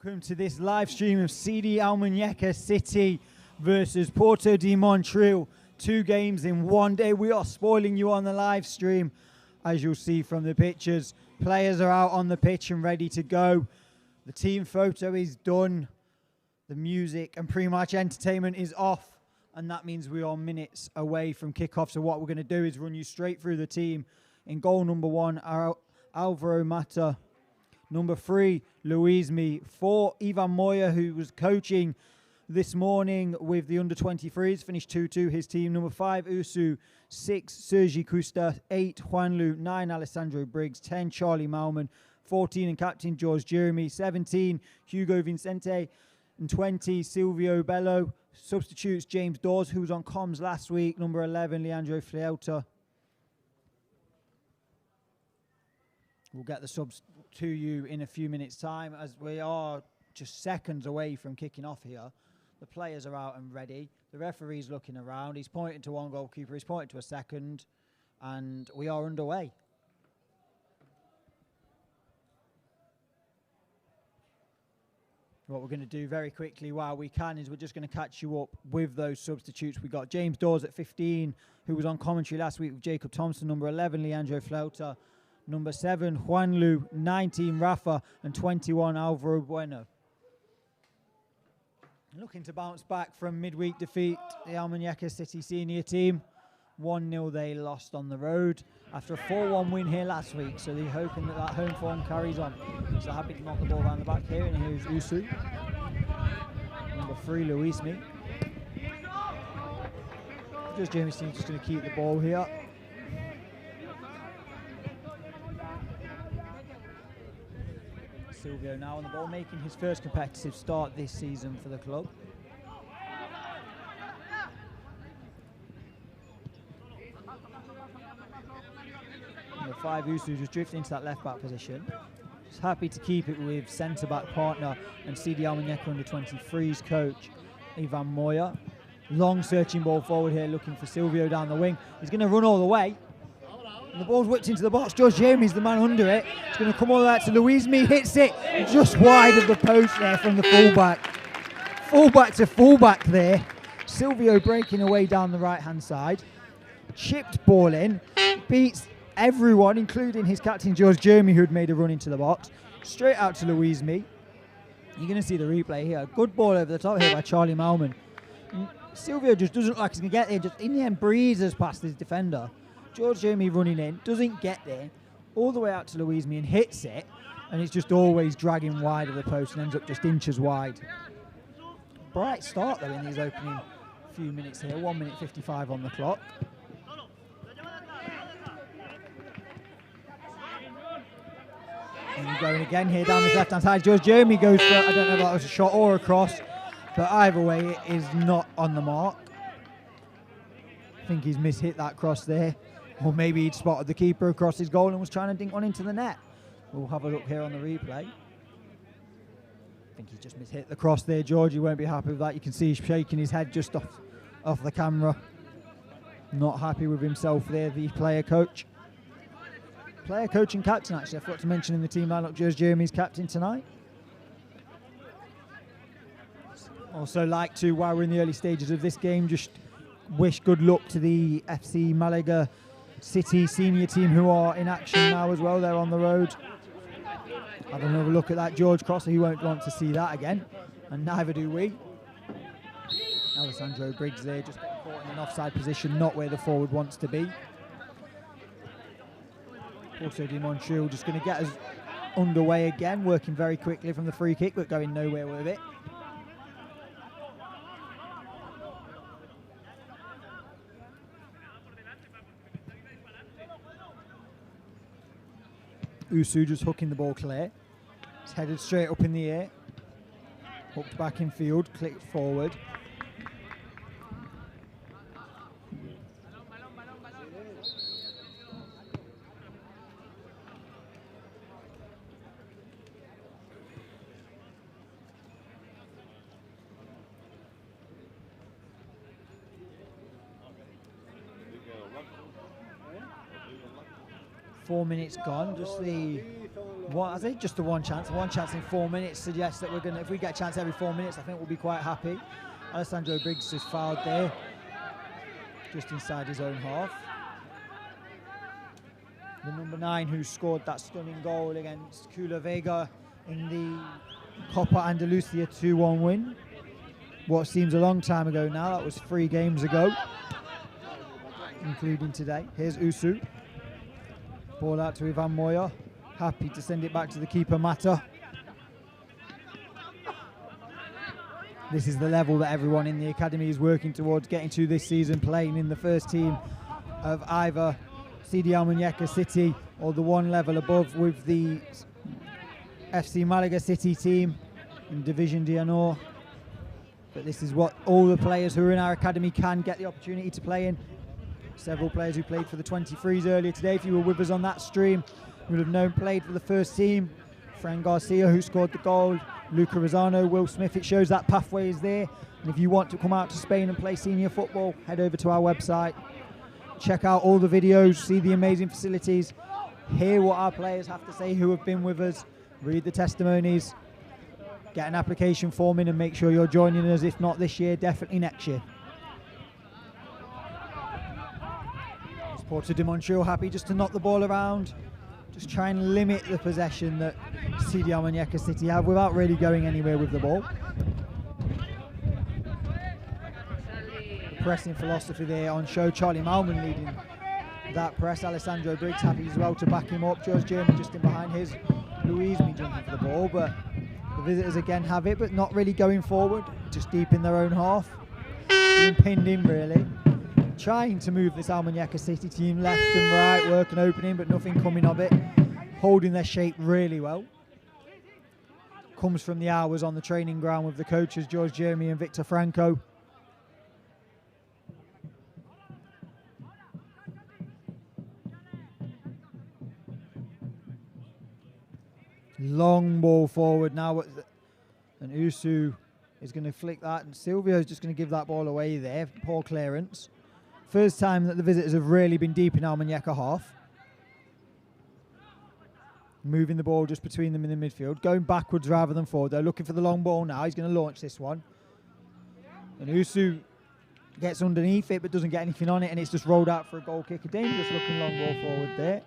Welcome to this live stream of CD Almuñecar City versus Puerto de Motril. 2 games in 1 day. We are spoiling you on the live stream, as you'll see from the pictures. Players are out on the pitch and ready to go. The team photo is done. The music and pre-match entertainment is off, and that means we are minutes away from kickoff. So what we're going to do is run you straight through the team. In goal number 1, Alvaro Mata. Number 3, Luismi. 4, Ivan Moya, who was coaching this morning with the under-23s, finished 2-2, his team. Number 5, Usu. 6, Sergi Custa. 8, Juanlu. 9, Alessandro Briggs. 10, Charlie Malman. 14, and captain George Jeremy. 17, Hugo Vincente. And 20, Silvio Bello. Substitutes, James Dawes, who was on comms last week. Number 11, Leandro Fleuta. We'll get the subs to you in a few minutes' time, as we are just seconds away from kicking off here. The players are out and ready. The referee's looking around. He's pointing to one goalkeeper. He's pointing to a second. And we are underway. What we're going to do very quickly while we can is we're just going to catch you up with those substitutes. We got James Dawes at 15, who was on commentary last week with Jacob Thompson. Number 11, Leandro Fleuta. Number 7, Juanlu. 19, Rafa. And 21, Alvaro Bueno. Looking to bounce back from midweek defeat, the Almuñecar City senior team. 1-0 they lost on the road after a 4-1 win here last week. So they're hoping that that home form carries on. So happy to knock the ball around the back here. And here's Usu. Number 3, Luismi. Just Jamie's team just going to keep the ball here. Silvio now on the ball, making his first competitive start this season for the club. Number 5, Usu just drifting into that left back position. Just happy to keep it with centre back partner and CD Almuñecar under 23s coach Ivan Moya. Long searching ball forward here, looking for Silvio down the wing. He's going to run all the way. And the ball's whipped into the box. George Jeremy's the man under it. It's going to come all the way out to Luismi. Hits it just wide of the post there from the fullback. Fullback to fullback there. Silvio breaking away down the right-hand side. Chipped ball in. Beats everyone, including his captain George Jeremy, who had made a run into the box. Straight out to Luismi. You're going to see the replay here. Good ball over the top here by Charlie Malman. Silvio just doesn't look like he's going to get there. Just in the end breezes past his defender. George Jeremy running in, doesn't get there, all the way out to Luismi and hits it, and it's just always dragging wide of the post and ends up just inches wide. Bright start though in these opening few minutes here, 1 minute 55 on the clock. And going again here down this left-hand side. George Jeremy goes for, I don't know if that was a shot or a cross, but either way it is not on the mark. I think he's mishit that cross there. Or maybe he'd spotted the keeper across his goal and was trying to dink one into the net. We'll have a look here on the replay. I think he's just mishit the cross there. Georgie won't be happy with that. You can see he's shaking his head just off the camera. Not happy with himself there, the player coach. Player coach and captain, actually. I forgot to mention in the team lineup, George Jeremy's captain tonight. Also like to, while we're in the early stages of this game, just wish good luck to the FC Malaga City senior team who are in action now as well. They're on the road. Have another look at that George Crosser. He won't want to see that again, and neither do we. Alessandro Briggs there just getting caught in an offside position, not where the forward wants to be. Puerto de Motril just going to get us underway again, working very quickly from the free kick but going nowhere with it. Usu just hooking the ball clear. It's headed straight up in the air. Hooked back in field, clicked forward. Four minutes gone, just the What is it? Just the one chance. One chance in 4 minutes suggests that we're gonna. If we get a chance every 4 minutes, I think we'll be quite happy. Alessandro Briggs is fouled there, just inside his own half. The number 9 who scored that stunning goal against Kula Vega in the Copa Andalusia 2-1 win. What seems a long time ago now. That was 3 games ago, including today. Here's Usu. Ball out to Ivan Moya. Happy to send it back to the keeper, Mata. This is the level that everyone in the academy is working towards getting to this season, playing in the first team of either CD Almuñecar City or the one level above with the FC Malaga City team in Division d'Honneur. But this is what all the players who are in our academy can get the opportunity to play in. Several players who played for the 23s earlier today, if you were with us on that stream, you would have known played for the first team. Fran Garcia, who scored the goal, Luca Rosano, Will Smith. It shows that pathway is there. And if you want to come out to Spain and play senior football, head over to our website. Check out all the videos, see the amazing facilities, hear what our players have to say who have been with us, read the testimonies, get an application form in and make sure you're joining us. If not this year, definitely next year. Puerto de Motril happy just to knock the ball around, just try and limit the possession that CD Almuñecar City have without really going anywhere with the ball. Pressing philosophy there on show. Charlie Malman leading that press. Alessandro Briggs happy as well to back him up. George Jeremy just in behind his. Louise me jumping for the ball, but the visitors again have it, but not really going forward, just deep in their own half. Being pinned in really. Trying to move this Almuñecar City team left and right, work an opening, but nothing coming of it. Holding their shape really well. Comes from the hours on the training ground with the coaches, George Jeremy and Victor Franco. Long ball forward now, and Usu is going to flick that, and Silvio is just going to give that ball away there. Poor clearance. First time that the visitors have really been deep in Almuñecar half. Moving the ball just between them in the midfield. Going backwards rather than forward. They're looking for the long ball now. He's going to launch this one. And Usu gets underneath it but doesn't get anything on it, and it's just rolled out for a goal kick. A dangerous looking long ball forward there.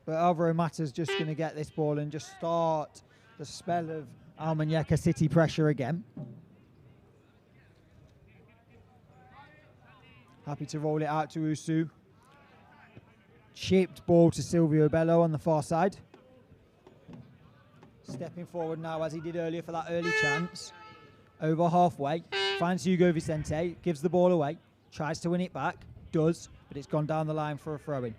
But Alvaro Mata's just going to get this ball and just start the spell of Almuñecar City pressure again. Happy to roll it out to Usu. Chipped ball to Silvio Bello on the far side. Stepping forward now as he did earlier for that early chance. Over halfway. Finds Hugo Vicente. Gives the ball away. Tries to win it back. Does. But it's gone down the line for a throw-in.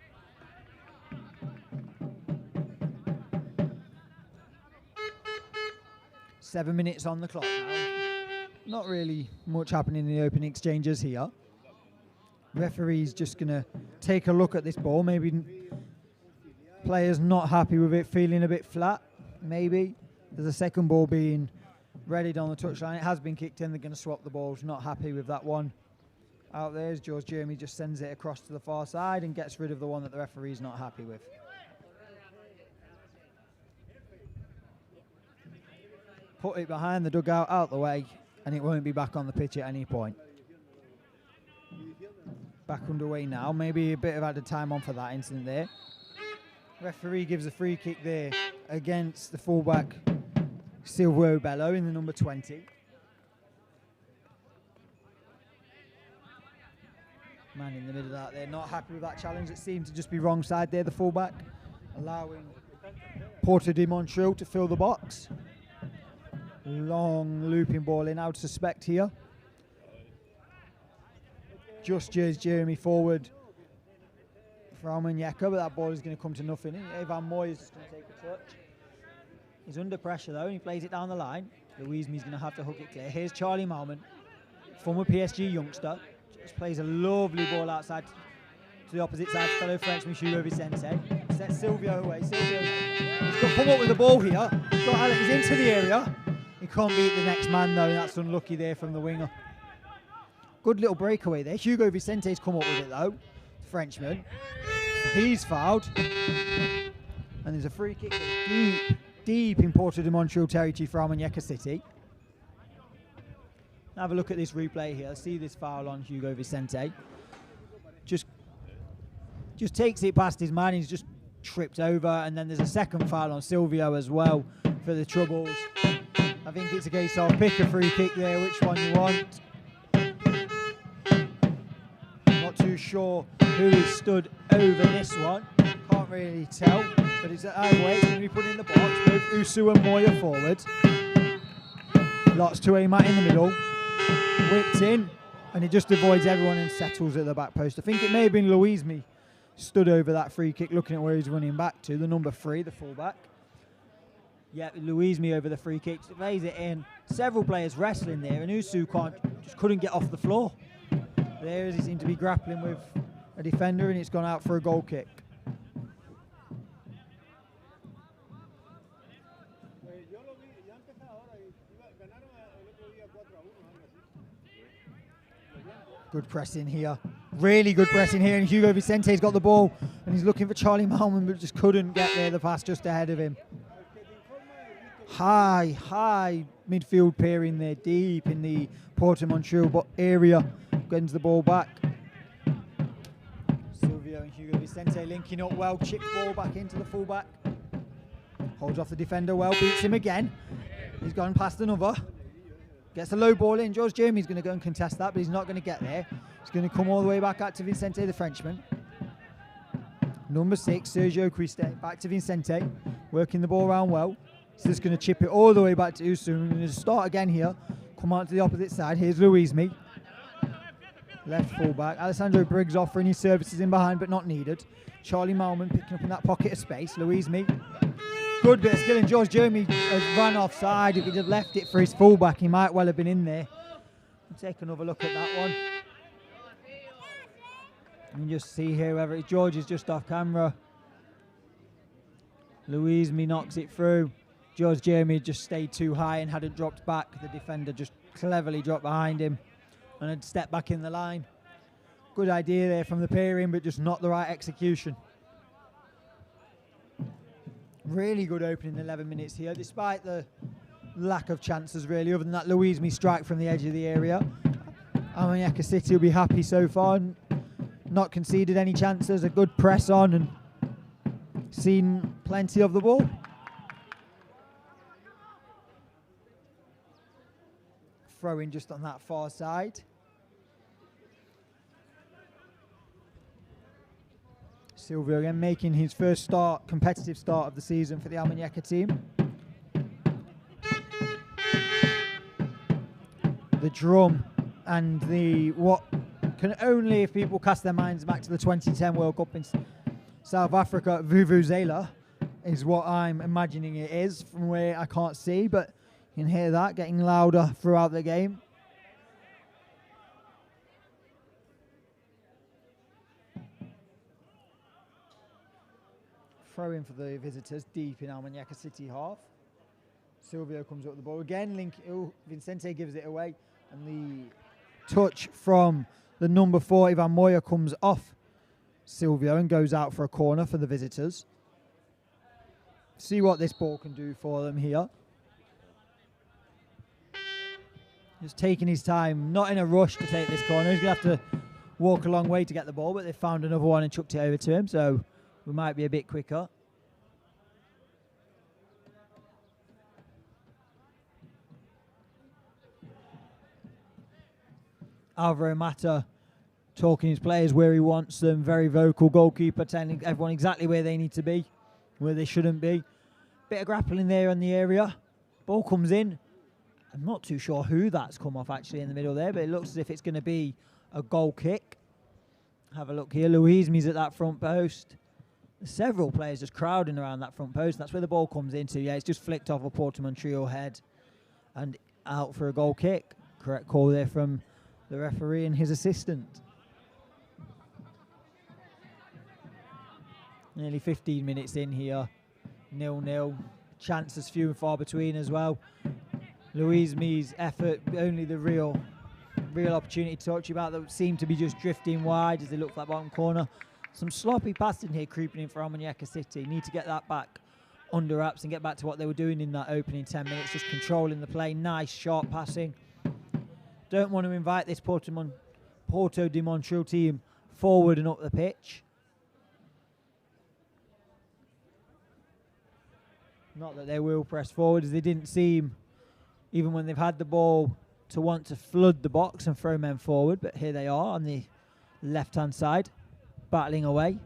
Seven minutes on the clock now. Not really much happening in the opening exchanges here. Referee's just going to take a look at this ball. Maybe players not happy with it, feeling a bit flat, maybe. There's a second ball being readied on the touchline. It has been kicked in. They're going to swap the balls. Not happy with that one. Out there, as George Jeremy just sends it across to the far side and gets rid of the one that the referee's not happy with. Put it behind the dugout, out the way, and it won't be back on the pitch at any point. Back underway now. Maybe a bit of added time on for that incident there. Referee gives a free kick there against the fullback Silvio Bello in the number 20. Man in the middle of that there, not happy with that challenge. It seemed to just be wrong side there, the fullback, allowing Puerto de Motril to fill the box. Long looping ball in, I would suspect here. Just Jeremy forward for Almuñecar, but that ball is going to come to nothing. Ivan Moy is just going to take a touch. He's under pressure though, and he plays it down the line. Louise Me's going to have to hook it clear. Here's Charlie Malman, former PSG youngster. Just plays a lovely ball outside to the opposite side, fellow Frenchman Hugo Vicente. Sets Silvio away. Silvio, he's got to come up with the ball here. He's got Alex into the area. He can't beat the next man though, and that's unlucky there from the winger. Good little breakaway there. Hugo Vicente's come up with it though, the Frenchman. He's fouled. And there's a free kick deep in Puerto de Motril territory for Almunecar City. Have a look at this replay here. See this foul on Hugo Vicente. Just takes it past his man. He's just tripped over. And then there's a second foul on Silvio as well for the troubles. I think it's a case of pick a free kick there, which one you want. Not too sure who is stood over this one. Can't really tell. But it's either way, it's going to be put in the box. Both Usu and Moya forward. Lots to aim at in the middle. Whipped in. And it just avoids everyone and settles at the back post. I think it may have been Luismi stood over that free kick, looking at where he's running back to, the number 3, the fullback. Yeah, Luismi over the free kick, lays it in. Several players wrestling there, and Usu just couldn't get off the floor. There he seemed to be grappling with a defender, and it's gone out for a goal kick. Good pressing here. Really good pressing here, and Hugo Vicente's got the ball, and he's looking for Charlie Malman, but just couldn't get there. The pass just ahead of him. High midfield pairing there, deep in the Puerto de Motril area. Gets the ball back. Silvio and Hugo Vicente linking up well. Chip ball back into the fullback. Holds off the defender well, beats him again. He's gone past another. Gets the low ball in. George Jeremy's going to go and contest that, but he's not going to get there. He's going to come all the way back out to Vicente, the Frenchman. Number 6, Sergio Criste, back to Vicente, working the ball around well. He's just going to chip it all the way back to Usu. We're going to start again here. Come out to the opposite side. Here's Luismi. Left fullback. Alessandro Briggs offering his services in behind, but not needed. Charlie Malman picking up in that pocket of space. Luismi. Good bit of skill, and George Jeremy has run offside. If he'd have left it for his fullback, he might well have been in there. We'll take another look at that one. And just see here whether George is just off camera. Luismi knocks it through. George Jeremy just stayed too high and hadn't dropped back. The defender just cleverly dropped behind him and had stepped back in the line. Good idea there from the pairing, but just not the right execution. Really good opening 11 minutes here, despite the lack of chances really, other than that Luismi strike from the edge of the area. Almunecar City will be happy so far. Not conceded any chances, a good press on and seen plenty of the ball. Throwing just on that far side. Silvio again making his first competitive start of the season for the Almunecar team. The drum and what can only, if people cast their minds back to the 2010 World Cup in South Africa, Vuvuzela is what I'm imagining it is from where I can't see, but you can hear that getting louder throughout the game. Throw in for the visitors deep in Almunecar City half. Silvio comes up with the ball again. Vicente gives it away, and the touch from the number 4 Ivan Moya comes off Silvio and goes out for a corner for the visitors. See what this ball can do for them here. Just taking his time, not in a rush to take this corner. He's going to have to walk a long way to get the ball, but they've found another one and chucked it over to him, so we might be a bit quicker. Alvaro Mata talking his players where he wants them, very vocal. Goalkeeper telling everyone exactly where they need to be, where they shouldn't be. Bit of grappling there in the area. Ball comes in. I'm not too sure who that's come off actually in the middle there, but it looks as if it's going to be a goal kick. Have a look here. Luismi's at that front post. Several players just crowding around that front post. That's where the ball comes into. Yeah, it's just flicked off a Puerto de Motril head and out for a goal kick. Correct call there from the referee and his assistant. Nearly 15 minutes in here. 0-0. Chances few and far between as well. Luismi's effort, only the real opportunity to talk to you about that seemed to be just drifting wide as they look for that bottom corner. Some sloppy passing here creeping in for Almunecar City. Need to get that back under wraps and get back to what they were doing in that opening 10 minutes, just controlling the play. Nice, sharp passing. Don't want to invite this Puerto de Motril team forward and up the pitch. Not that they will press forward, as they didn't seem, even when they've had the ball, to want to flood the box and throw men forward. But here they are on the left-hand side, battling away.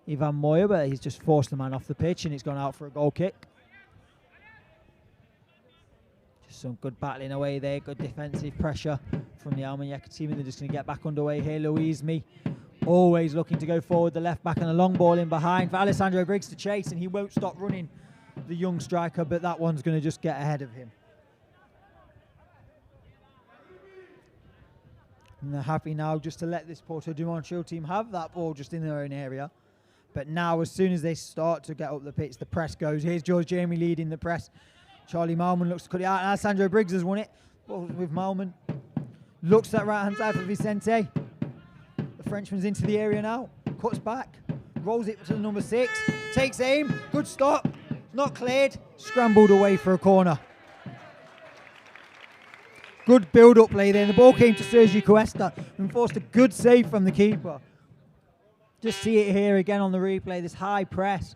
Ivan Moya, but he's just forced the man off the pitch and it's gone out for a goal kick. Just some good battling away there, good defensive pressure from the Almunecar team, and they're just going to get back underway here. Louismi always looking to go forward, the left back, and a long ball in behind for Alessandro Briggs to chase, and he won't stop running, the young striker, but that one's going to just get ahead of him. And they're happy now just to let this Puerto de Motril team have that ball just in their own area. But now, as soon as they start to get up the pitch, the press goes. Here's George Jamie leading the press. Charlie Malman looks to cut it out. Alessandro Briggs has won it. Ball with Malman. Looks to that right-hand side for Vicente. The Frenchman's into the area now. Cuts back. Rolls it to the number 6. Takes aim. Good stop. Not cleared. Scrambled away for a corner. Good build-up play there. The ball came to Sergio Cuesta and forced a good save from the keeper. Just see it here again on the replay. This high press.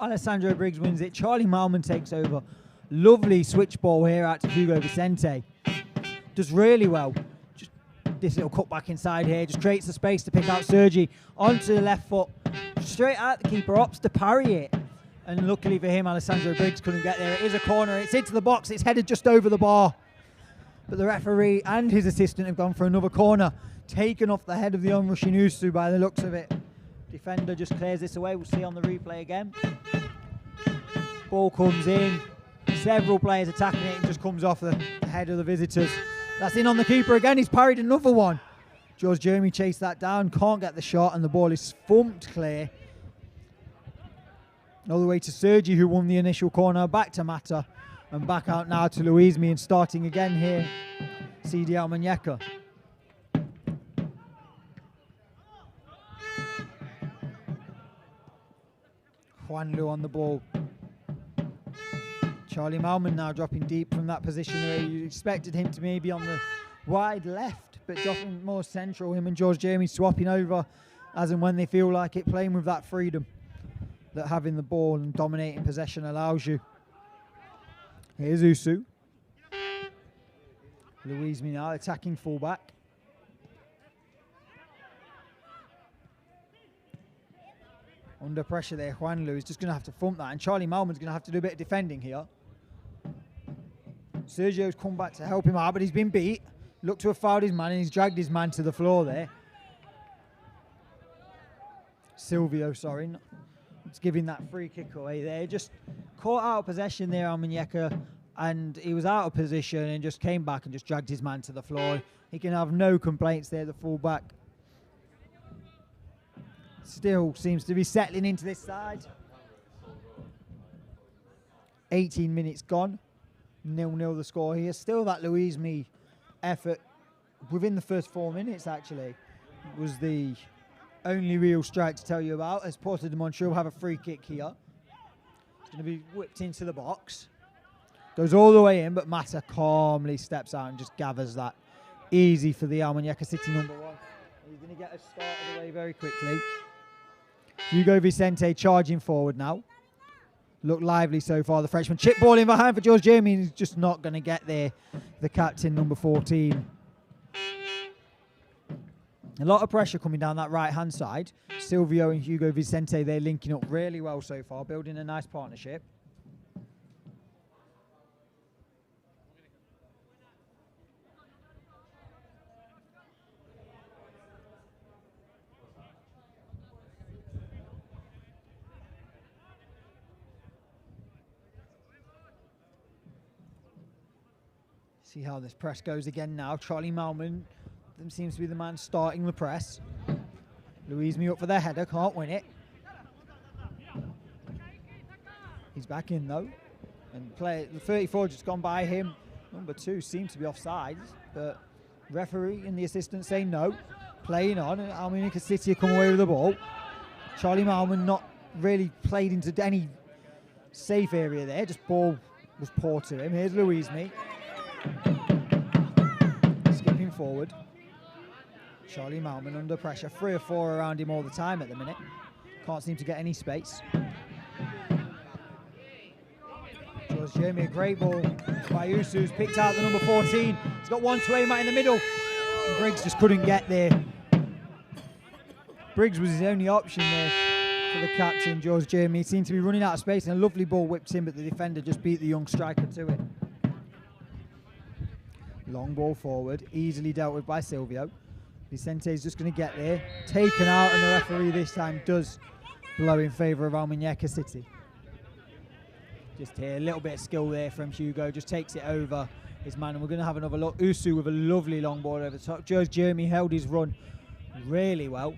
Alessandro Briggs wins it. Charlie Malman takes over. Lovely switch ball here out to Hugo Vicente. Does really well. Just this little cut back inside here. Just creates the space to pick out Sergi. Onto the left foot. Straight at the keeper. Opts to parry it. And luckily for him, Alessandro Briggs couldn't get there. It is a corner. It's into the box. It's headed just over the bar. But the referee and his assistant have gone for another corner. Taken off the head of the onrushing Usu by the looks of it. Defender just clears this away. We'll see on the replay again. Ball comes in. Several players attacking it and just comes off the head of the visitors. That's in on the keeper again. He's parried another one. George Jeremy chased that down. Can't get the shot and the ball is thumped clear. All the way to Sergi, who won the initial corner. Back to Mata. And back out now to Louismi, and starting again here, CD Almuñecar. Juanlu on the ball. Charlie Malman now dropping deep from that position where you expected him to maybe on the wide left, but dropping more central. Him and George Jamie swapping over as and when they feel like it, playing with that freedom that having the ball and dominating possession allows you. Here's Usu. Louismi now attacking fullback. Under pressure there, Juanlu is just going to have to thump that, and Charlie Malman's going to have to do a bit of defending here. Sergio's come back to help him out, but he's been beat. Looked to have fouled his man, and he's dragged his man to the floor there. Silvio, sorry. It's giving that free kick away there. Just caught out of possession there, Almuñecar, and he was out of position and just came back and just dragged his man to the floor. He can have no complaints there, the fullback. Still seems to be settling into this side. 18 minutes gone. 0-0 the score here. Still that Louismi effort within the first 4 minutes, actually, was the only real strike to tell you about, as Puerto de Motril have a free kick here. It's going to be whipped into the box. Goes all the way in, but Mata calmly steps out and just gathers that. Easy for the Almuñecar City number 1. He's going to get us started away very quickly. Hugo Vicente charging forward now. Look lively so far, the Frenchman. Chip ball in behind for George Jamie. He's just not going to get there, the captain, number 14. A lot of pressure coming down that right-hand side. Silvio and Hugo Vicente, they're linking up really well so far, building a nice partnership. See how this press goes again now. Charlie Malman seems to be the man starting the press. Louismi up for their header, can't win it. He's back in though. And the 34 just gone by him. Number 2 seems to be offside, but referee and the assistant say no. Playing on, and Almunecar City come away with the ball. Charlie Malman not really played into any safe area there, just ball was poor to him. Here's Louismi. Skipping forward. Charlie Malman under pressure. 3 or 4 around him all the time at the minute. Can't seem to get any space. JeersMate, a great ball by Usu's picked out the number 14. He's got one to aim at in the middle. And Briggs just couldn't get there. Briggs was his only option there for the captain, JeersMate. He seemed to be running out of space, and a lovely ball whipped in, but the defender just beat the young striker to it. Long ball forward, easily dealt with by Silvio. Vicente's just going to get there, taken out, and the referee this time does blow in favour of Almunecar City. Just here, a little bit of skill there from Hugo, just takes it over his man, and we're going to have another look. Usu with a lovely long ball over the top. JeersMate held his run really well.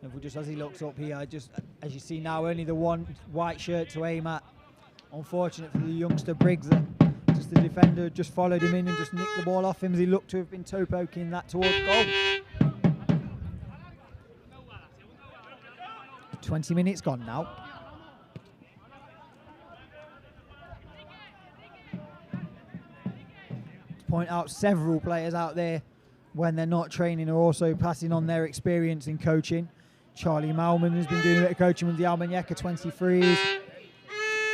And just as he looks up here, just as you see now, only the one white shirt to aim at. Unfortunate for the youngster Briggs, that just the defender just followed him in and just nicked the ball off him as he looked to have been toe poking that towards goal. 20 minutes gone now. To point out, several players out there, when they're not training, are also passing on their experience in coaching. Charlie Malman has been doing a bit of coaching with the Almunecar 23s.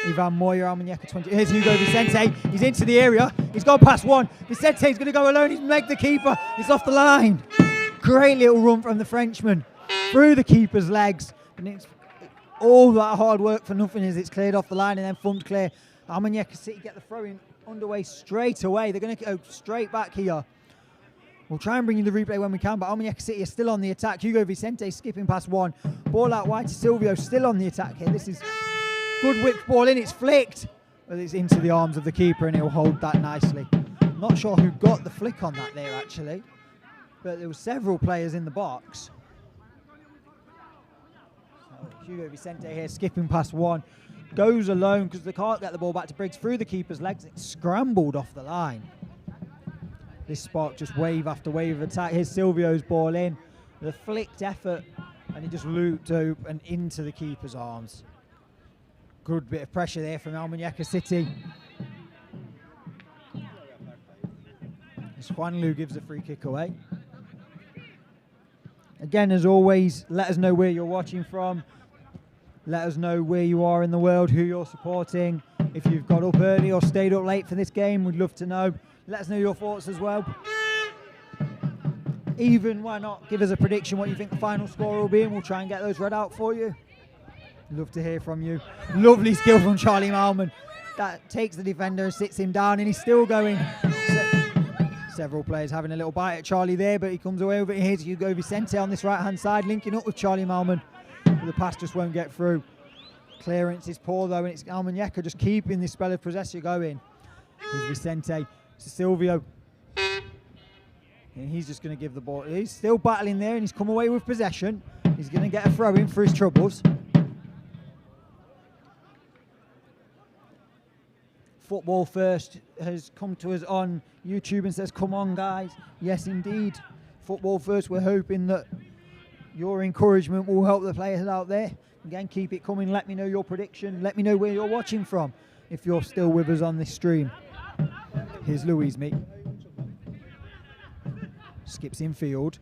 Ivan Moya, Almunecar 20. Here's Hugo Vicente. He's into the area. He's gone past one. Vicente's going to go alone. He's megged the keeper. He's off the line. Great little run from the Frenchman through the keeper's legs. And it's all that hard work for nothing as it's cleared off the line and then thumped clear. Almunecar City get the throw-in underway straight away. They're going to go straight back here. We'll try and bring you the replay when we can, but Almunecar City is still on the attack. Hugo Vicente skipping past one. Ball out wide to Silvio, still on the attack here. This is good whipped ball in, it's flicked. But it's into the arms of the keeper and he'll hold that nicely. Not sure who got the flick on that there actually, but there were several players in the box. So Hugo Vicente here skipping past one. Goes alone because they can't get the ball back to Briggs through the keeper's legs. It's scrambled off the line. This spot just wave after wave of attack. Here's Silvio's ball in. The flicked effort, and he just looped up and into the keeper's arms. Good bit of pressure there from Almunecar City. As Juanlu gives the free kick away. Again, as always, let us know where you're watching from. Let us know where you are in the world, who you're supporting. If you've got up early or stayed up late for this game, we'd love to know. Let us know your thoughts as well. Even, why not, give us a prediction what you think the final score will be, and we'll try and get those read out for you. Love to hear from you. Lovely skill from Charlie Malman. That takes the defender and sits him down, and he's still going. Several players having a little bite at Charlie there, but he comes away with it. Here's Hugo Vicente on this right-hand side, linking up with Charlie Malman. But the pass just won't get through. Clearance is poor, though, and it's Almunecar just keeping this spell of possession going. Here's Vicente. To Silvio, and he's just going to give the ball. He's still battling there, and he's come away with possession. He's going to get a throw in for his troubles. Football First has come to us on YouTube and says, come on guys. Yes indeed, Football First. We're hoping that your encouragement will help the players out there. Again, keep it coming. Let me know your prediction. Let me know where you're watching from if you're still with us on this stream. Here's Louismi. Skips infield.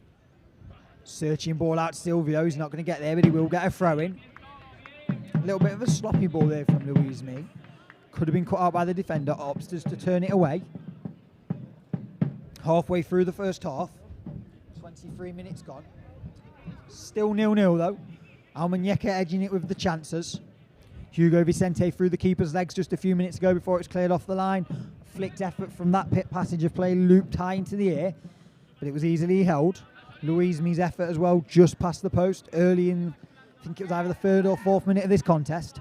Searching ball out to Silvio. He's not going to get there, but he will get a throw in. A little bit of a sloppy ball there from Louismi. Could have been cut out by the defender. Opts just to turn it away. Halfway through the first half. 23 minutes gone. Still 0-0 though. Almunecar edging it with the chances. Hugo Vicente through the keeper's legs just a few minutes ago before it's cleared off the line. Flicked effort from that pit passage of play, looped high into the air, but it was easily held. Louismi's effort as well, just past the post early in, I think it was either the 3rd or 4th minute of this contest.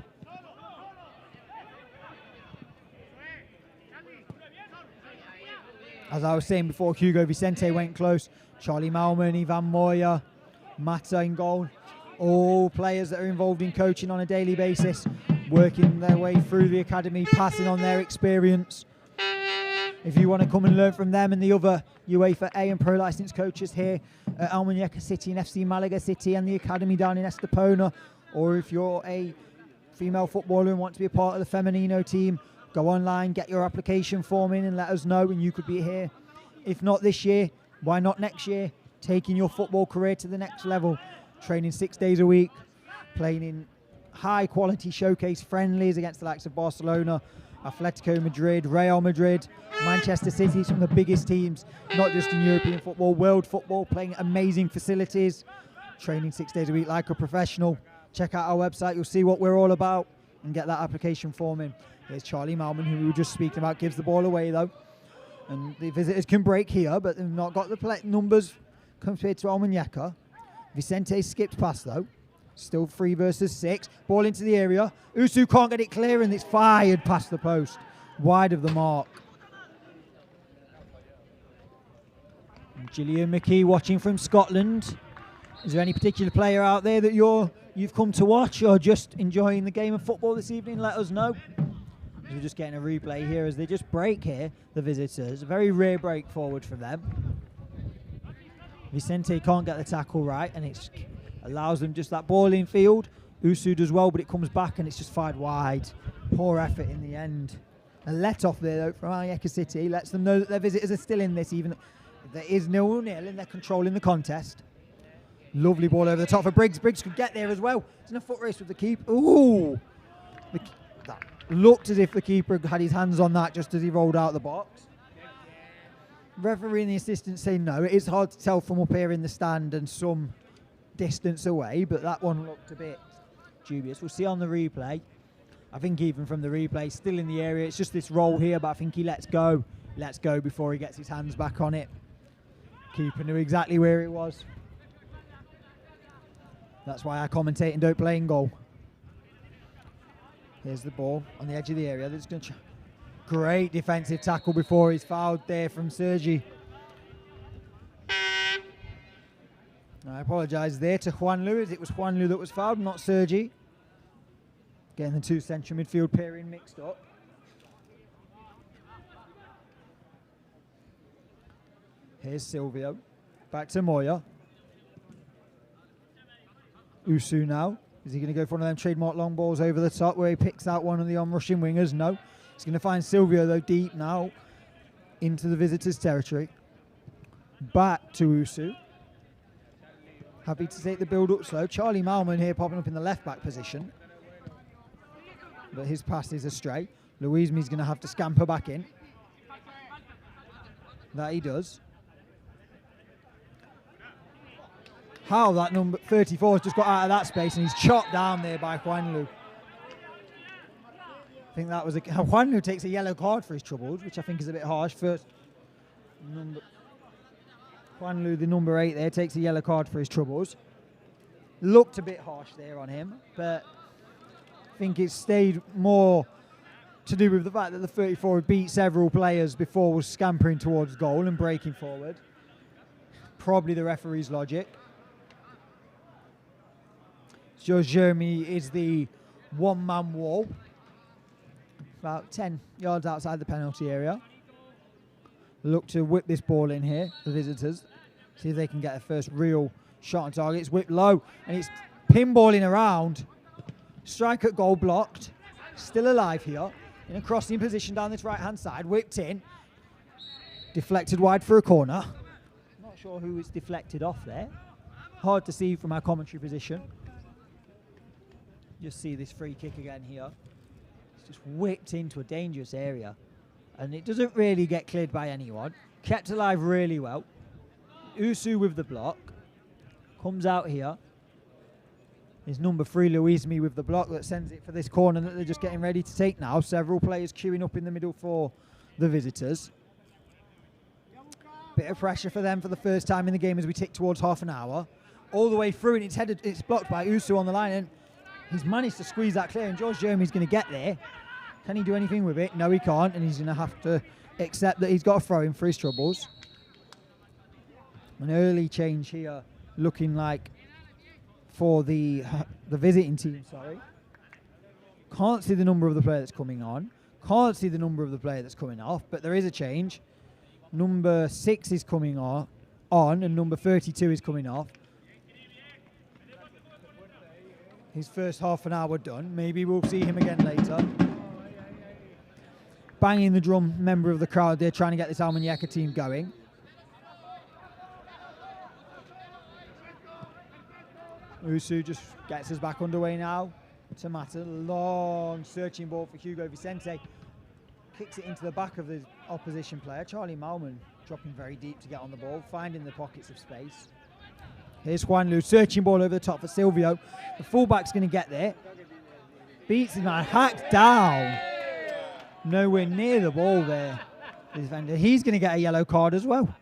As I was saying before, Hugo Vicente went close. Charlie Malman, Ivan Moya, Mata in goal. All players that are involved in coaching on a daily basis, working their way through the academy, passing on their experience. If you want to come and learn from them and the other UEFA A and Pro licensed coaches here at Almunecar City and FC Malaga City and the academy down in Estepona, or if you're a female footballer and want to be a part of the Femenino team, go online, get your application form in and let us know, and you could be here. If not this year, why not next year? Taking your football career to the next level, training 6 days a week, playing in high quality showcase friendlies against the likes of Barcelona, Atletico Madrid, Real Madrid, Manchester City, some of the biggest teams, not just in European football, world football, playing amazing facilities, training 6 days a week like a professional. Check out our website, you'll see what we're all about, and get that application form in. Here's Charlie Malman, who we were just speaking about, gives the ball away though. And the visitors can break here, but they've not got the numbers compared to Almunecar. Vicente skips past though. Still 3 versus 6. Ball into the area. Usu can't get it clear, and it's fired past the post. Wide of the mark. And Gillian McKee watching from Scotland. Is there any particular player out there that you've come to watch, or just enjoying the game of football this evening? Let us know. We're just getting a replay here as they just break here, the visitors. A very rare break forward from them. Vicente can't get the tackle right, and it allows them just that ball in field. Usu does well, but it comes back and it's just fired wide. Poor effort in the end. A let off there though from Almunecar City lets them know that their visitors are still in this, even if there is 0-0 and they're controlling the contest. Lovely ball over the top for Briggs. Briggs could get there as well. It's in a foot race with the keeper. Ooh! That looked as if the keeper had his hands on that just as he rolled out the box. Referee and the assistant say no. It is hard to tell from up here in the stand and some distance away, but that one looked a bit dubious. We'll see on the replay. I think even from the replay, still in the area. It's just this roll here, but I think he lets go before he gets his hands back on it. Keeper knew exactly where it was. That's why I commentate and don't play in goal. Here's the ball on the edge of the area. That's going to great defensive tackle before he's fouled there from Sergi. I apologise there to Juan Lu, as it was Juan Lu that was fouled, not Sergi. Getting the two central midfield pairing mixed up. Here's Silvio. Back to Moya. Usu now. Is he going to go for one of them trademark long balls over the top where he picks out one of the on-rushing wingers? No. He's going to find Silvio, though, deep now into the visitors' territory. Back to Usu. Happy to take the build-up slow. Charlie Malman here popping up in the left-back position. But his pass is astray. Louismi's going to have to scamper back in. That he does. How that number 34 has just got out of that space, and he's chopped down there by Juan Lu. I think that was Juan Lu takes a yellow card for his troubles, which I think is a bit harsh. First, Juan Lu, the number 8 there, takes a yellow card for his troubles. Looked a bit harsh there on him, but I think it stayed more to do with the fact that the 34 had beat several players before, was scampering towards goal and breaking forward. Probably the referee's logic. George Jeremy is the one-man wall, about 10 yards outside the penalty area. Look to whip this ball in here, the visitors. See if they can get a first real shot on target. It's whipped low, and it's pinballing around. Strike at goal blocked. Still alive here. In a crossing position down this right-hand side. Whipped in. Deflected wide for a corner. Not sure who it's deflected off there. Hard to see from our commentary position. Just see this free kick again here. It's just whipped into a dangerous area. And it doesn't really get cleared by anyone. Kept alive really well. Usu with the block. Comes out here. Is number 3, Louismi, with the block that sends it for this corner that they're just getting ready to take now. Several players queuing up in the middle for the visitors. Bit of pressure for them for the first time in the game as we tick towards half an hour. All the way through, and it's blocked by Usu on the line. And he's managed to squeeze that clear, and George Jeremy's going to get there. Can he do anything with it? No, he can't, and he's going to have to accept that he's got a throw-in for his troubles. An early change here, looking like for the visiting team, sorry. Can't see the number of the player that's coming on. Can't see the number of the player that's coming off, but there is a change. Number 6 is coming on, and number 32 is coming off. his first half an hour done. Maybe we'll see him again later. Banging the drum member of the crowd there, trying to get this Almuñecar team going. Usu just gets us back underway now. Tomata, long searching ball for Hugo Vicente. Kicks it into the back of the opposition player. Charlie Malman dropping very deep to get on the ball, finding the pockets of space. Here's Juan Lu, searching ball over the top for Silvio. The fullback's going to get there. Beats his man, hacked down. Nowhere near the ball there. The defender. He's going to get a yellow card as well.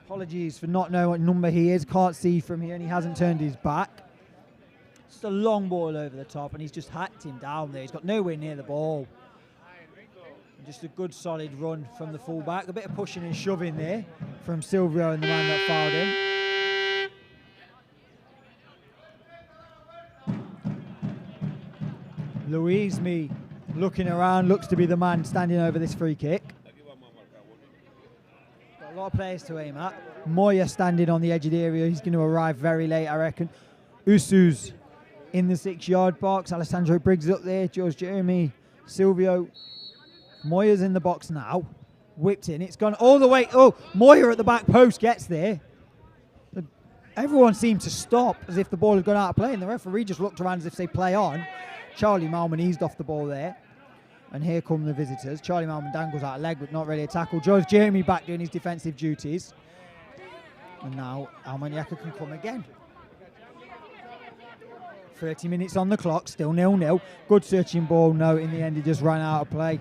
Apologies for not knowing what number he is. Can't see from here, and he hasn't turned his back. Just a long ball over the top, and he's just hacked him down there. He's got nowhere near the ball. And just a good solid run from the fullback. A bit of pushing and shoving there from Silvio and the man that fouled him. Louise Me looking around, looks to be the man standing over this free kick. Got a lot of players to aim at. Moya standing on the edge of the area. He's going to arrive very late, I reckon. Usu's in the 6-yard box. Alessandro Briggs up there. George Jeremy, Silvio. Moya's in the box now. Whipped in. It's gone all the way. Oh, Moya at the back post gets there. Everyone seemed to stop as if the ball had gone out of play, and the referee just looked around as if they play on. Charlie Malman eased off the ball there. And here come the visitors. Charlie Malman dangles out a leg, but not really a tackle. George Jeremy back doing his defensive duties. And now Almuñecar can come again. 30 minutes on the clock, still 0-0. Good searching ball, no, in the end he just ran out of play.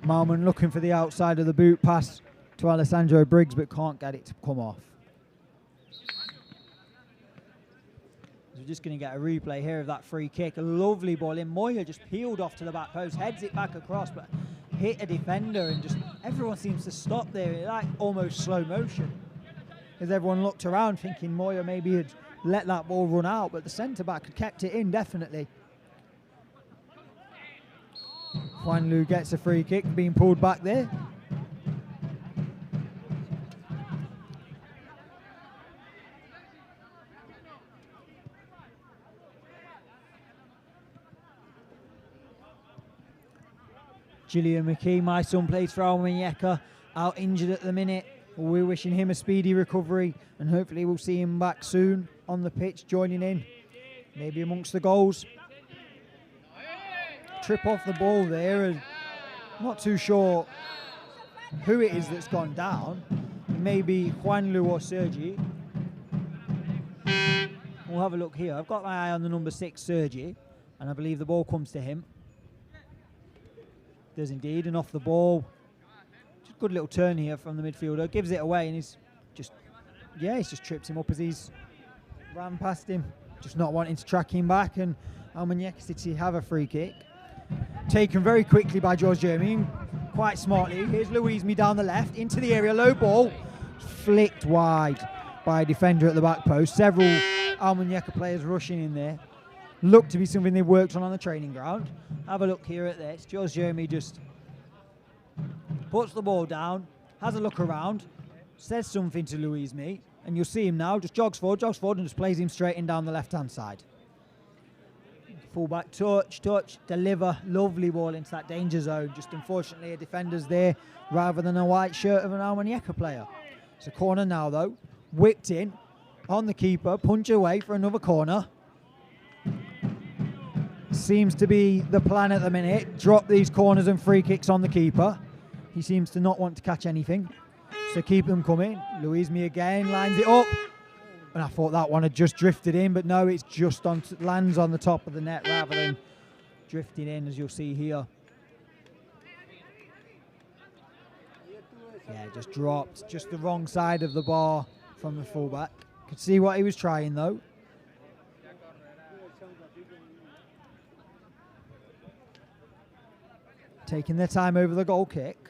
Malman looking for the outside of the boot pass to Alessandro Briggs, but can't get it to come off. We're just going to get a replay here of that free kick. A lovely ball in. Moya just peeled off to the back post, heads it back across, but hit a defender, and just everyone seems to stop there, like almost slow motion. As everyone looked around thinking Moya maybe had let that ball run out, but the centre-back had kept it in, definitely. Juan Lu gets a free kick, being pulled back there. Gillian McKee, my son, plays for Almuñecar, out injured at the minute. We're wishing him a speedy recovery, and hopefully we'll see him back soon on the pitch, joining in, maybe amongst the goals. Trip off the ball there, and not too sure who it is that's gone down. Maybe Juan Lu or Sergi. We'll have a look here. I've got my eye on the number 6, Sergi, and I believe the ball comes to him. Does indeed, and off the ball. Just good little turn here from the midfielder. Gives it away, and he's just tripped him up as he's ran past him. Just not wanting to track him back, and Almuñecar City have a free kick. Taken very quickly by George Jeremy, quite smartly. Here's Louise Me down the left, into the area, low ball. Flicked wide by a defender at the back post. Several Almuñecar players rushing in there. Looked to be something they worked on the training ground. Have a look here at this. George Jeremy just puts the ball down, has a look around, says something to Louise Me, and you'll see him now, just jogs forward, and just plays him straight in down the left-hand side. Fullback touch, deliver, lovely ball into that danger zone. Just unfortunately a defender's there rather than a white shirt of an Almuñecar player. It's a corner now though, whipped in on the keeper, punch away for another corner. Seems to be the plan at the minute. Drop these corners and free kicks on the keeper. He seems to not want to catch anything, so keep them coming. Louise Me again lines it up, and I thought that one had just drifted in, but no, it's just lands on the top of the net rather than drifting in, as you'll see here. Yeah, just dropped just the wrong side of the bar from the fullback. Could see what he was trying though. Taking their time over the goal kick.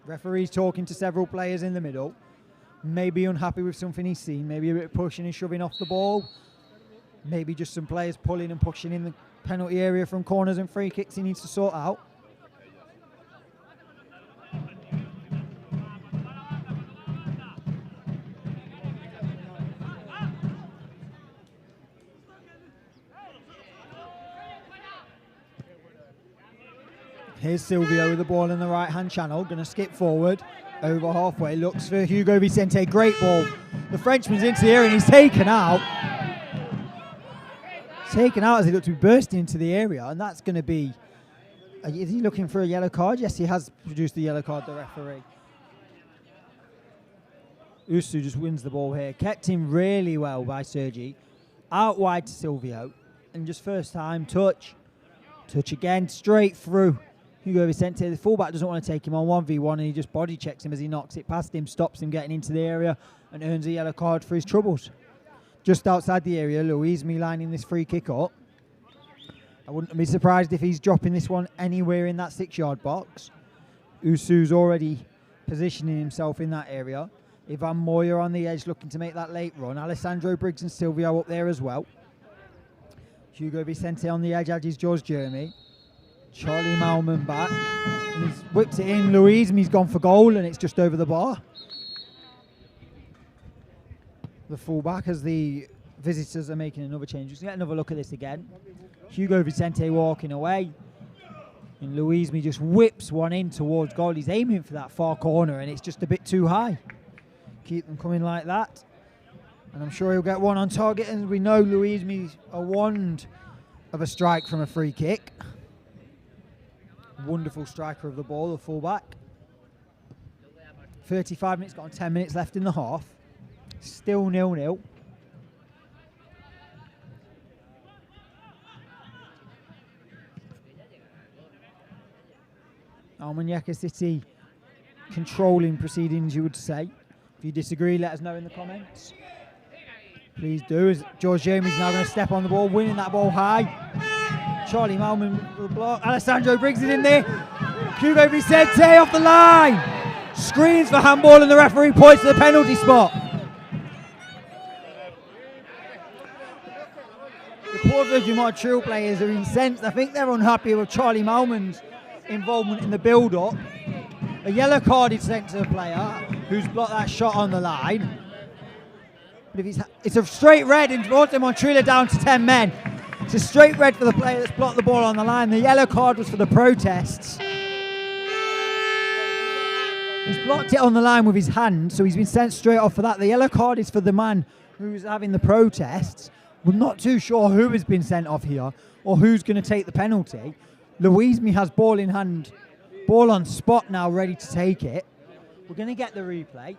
Referee's talking to several players in the middle. Maybe unhappy with something he's seen. Maybe a bit of pushing and shoving off the ball. Maybe just some players pulling and pushing in the penalty area from corners and free kicks he needs to sort out. Here's Silvio with the ball in the right-hand channel, going to skip forward, over halfway, looks for Hugo Vicente, great ball. The Frenchman's into the area and he's taken out. Taken out as he looked to be bursting into the area, and that's going to be, is he looking for a yellow card? Yes, he has produced the yellow card, the referee. Usu just wins the ball here, kept him really well by Sergi. Out wide to Silvio, and just first time touch. Touch again, straight through. Hugo Vicente, the fullback doesn't want to take him on 1v1 and he just body checks him as he knocks it past him, stops him getting into the area and earns a yellow card for his troubles. Just outside the area, Luismi lining this free kick up. I wouldn't be surprised if he's dropping this one anywhere in that 6-yard box. Usu's already positioning himself in that area. Ivan Moya on the edge looking to make that late run. Alessandro Briggs and Silvio up there as well. Hugo Vicente on the edge, as is George Jeremy. Charlie Malman back. And he's whipped it in. Luismi's gone for goal and it's just over the bar. The fullback as the visitors are making another change. Let's get another look at this again. Hugo Vicente walking away. And Luismi just whips one in towards goal. He's aiming for that far corner and it's just a bit too high. Keep them coming like that. And I'm sure he'll get one on target. And we know Luismi's a wand of a strike from a free kick. Wonderful striker of the ball, the fullback. 35 minutes, got 10 minutes left in the half. Still 0-0. Almunecar City controlling proceedings, you would say. If you disagree, let us know in the comments. Please do, as George Jeremy's now going to step on the ball, winning that ball high. Charlie Malman will block. Alessandro Briggs is in there. Hugo Vicente off the line. Screens for handball and the referee points to the penalty spot. The Puerto de Motril players are incensed. I think they're unhappy with Charlie Malman's involvement in the build-up. A yellow card is sent to the player who's blocked that shot on the line. But if it's a straight red and Puerto de Motril are down to 10 men. It's a straight red for the player that's blocked the ball on the line. The yellow card was for the protests. He's blocked it on the line with his hand, so he's been sent straight off for that. The yellow card is for the man who's having the protests. We're not too sure who has been sent off here or who's going to take the penalty. Luismi has ball in hand, ball on spot now, ready to take it. We're going to get the replay.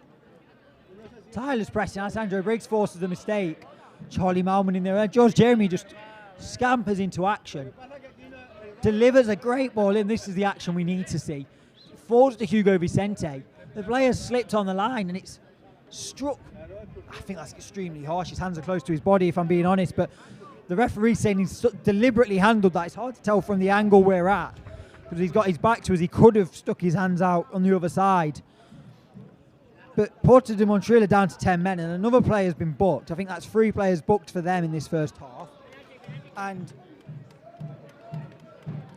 Tyler's pressing. Alessandro Briggs forces a mistake. Charlie Malman in there. George Jeremy just scampers into action. Delivers a great ball in. This is the action we need to see. Falls to Hugo Vicente. The player slipped on the line and it's struck. I think that's extremely harsh. His hands are close to his body, if I'm being honest, but the referee's saying he's deliberately handled that. It's hard to tell from the angle we're at because he's got his back to us. He could have stuck his hands out on the other side. But Puerto de Motril are down to 10 men and another player's been booked. I think that's 3 players booked for them in this first half. And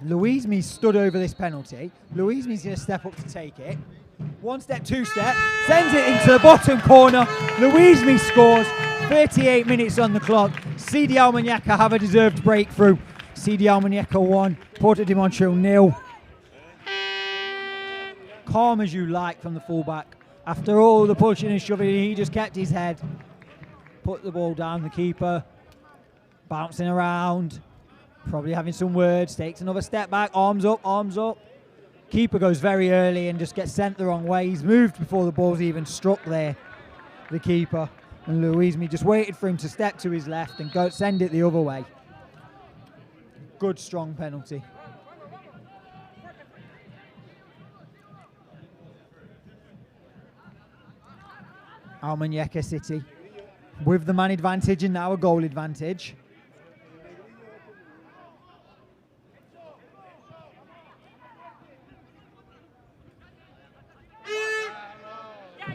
Luismi stood over this penalty. Luismi's going to step up to take it. 1 step, 2 step, sends it into the bottom corner. Luismi scores. 38 minutes on the clock. CD Almuñecar have a deserved breakthrough. CD Almuñecar 1, Puerto de Motril 0. Calm as you like from the fullback. After all the pushing and shoving, he just kept his head. Put the ball down, the keeper. Bouncing around. Probably having some words. Takes another step back. Arms up, arms up. Keeper goes very early and just gets sent the wrong way. He's moved before the ball's even struck there, the keeper. And Luismi just waited for him to step to his left and go send it the other way. Good, strong penalty. Almunecar City with the man advantage and now a goal advantage.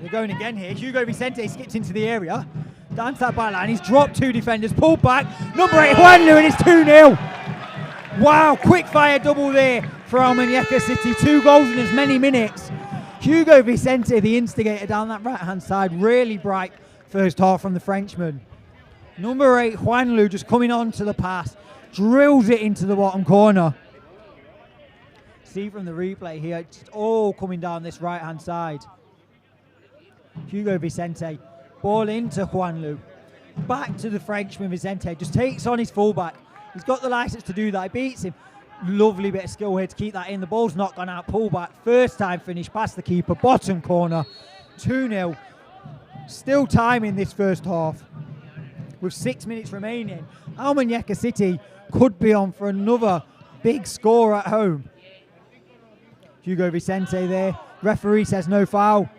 They're going again here. Hugo Vicente skips into the area. Down to that byline. He's dropped 2 defenders. Pulled back. Number 8, Juanlu, and it's 2-0. Wow, quick fire double there for Almunecar City. 2 goals in as many minutes. Hugo Vicente, the instigator down that right-hand side. Really bright first half from the Frenchman. Number 8, Juanlu, just coming on to the pass. Drills it into the bottom corner. see from the replay here, it's all coming down this right-hand side. Hugo Vicente, ball into Juanlu. Back to the Frenchman Vicente, just takes on his fullback. He's got the license to do that, he beats him. Lovely bit of skill here to keep that in. The ball's not gone out, pull back, first time finish past the keeper, bottom corner, 2-0. Still time in this first half. With 6 minutes remaining, Almunecar City could be on for another big score at home. Hugo Vicente there, referee says no foul.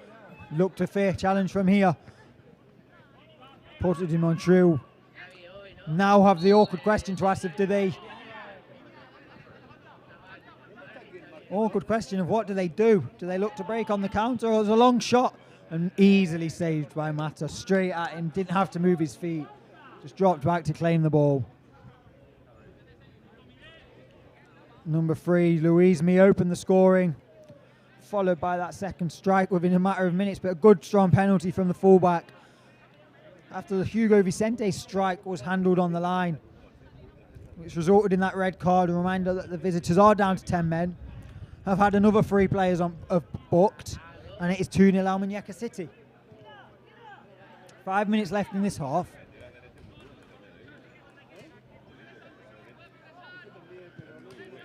Looked a fair challenge from here. Puerto de Motril now have the awkward question to ask of awkward question of what do they do? Do they look to break on the counter, or there's a long shot and easily saved by Mata, straight at him, didn't have to move his feet, just dropped back to claim the ball. Number 3, Luismi opened the scoring, followed by that second strike within a matter of minutes, but a good strong penalty from the fullback after the Hugo Vicente strike was handled on the line, which resulted in that red card. A reminder that the visitors are down to 10 men, have had another 3 players booked, and it is 2-0 Almunecar City. 5 minutes left in this half.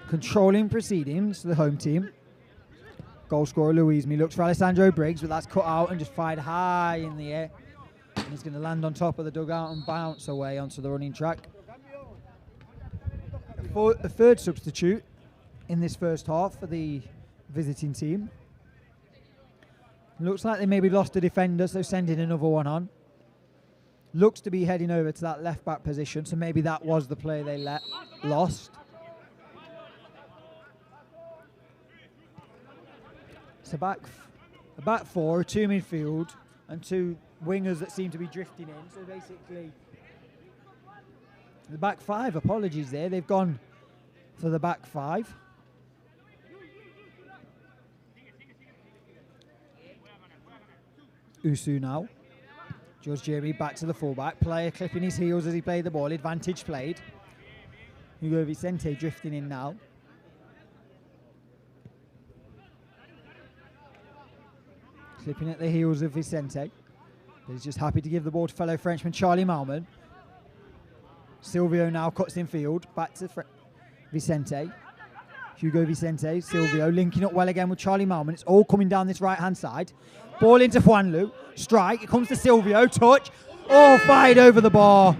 Controlling proceedings, the home team. Goal scorer Luismi looks for Alessandro Briggs, but that's cut out and just fired high in the air. And he's going to land on top of the dugout and bounce away onto the running track. A third substitute in this first half for the visiting team. Looks like they maybe lost a defender, so sending another one on. Looks to be heading over to that left back position, so maybe that was the play they lost. It's a back 4, 2 midfield, and 2 wingers that seem to be drifting in. So basically, the back 5, apologies there, they've gone for the back 5. Usu now. George Jeremy back to the fullback. Player clipping his heels as he played the ball. Advantage played. Hugo Vicente drifting in now. Clipping at the heels of Vicente. But he's just happy to give the ball to fellow Frenchman Charlie Malman. Silvio now cuts in field. Back to Vicente. Hugo Vicente, Silvio linking up well again with Charlie Malman. It's all coming down this right-hand side. Ball into Juanlu. Strike. It comes to Silvio. Touch. Oh, fired over the bar.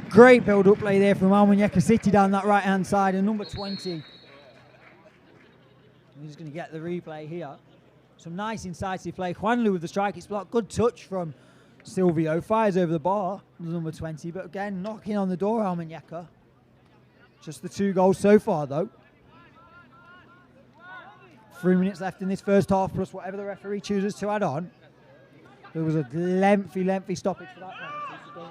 Great build-up play there from Almunecar City down that right-hand side. And number 20. He's going to get the replay here. Some nice incisive play. Juanlu with the strike. It's blocked. Good touch from Silvio. Fires over the bar. Number 20. But again, knocking on the door, Almunecar. Just the 2 goals so far, though. 3 minutes left in this first half, plus whatever the referee chooses to add on. There was a lengthy stoppage for that one.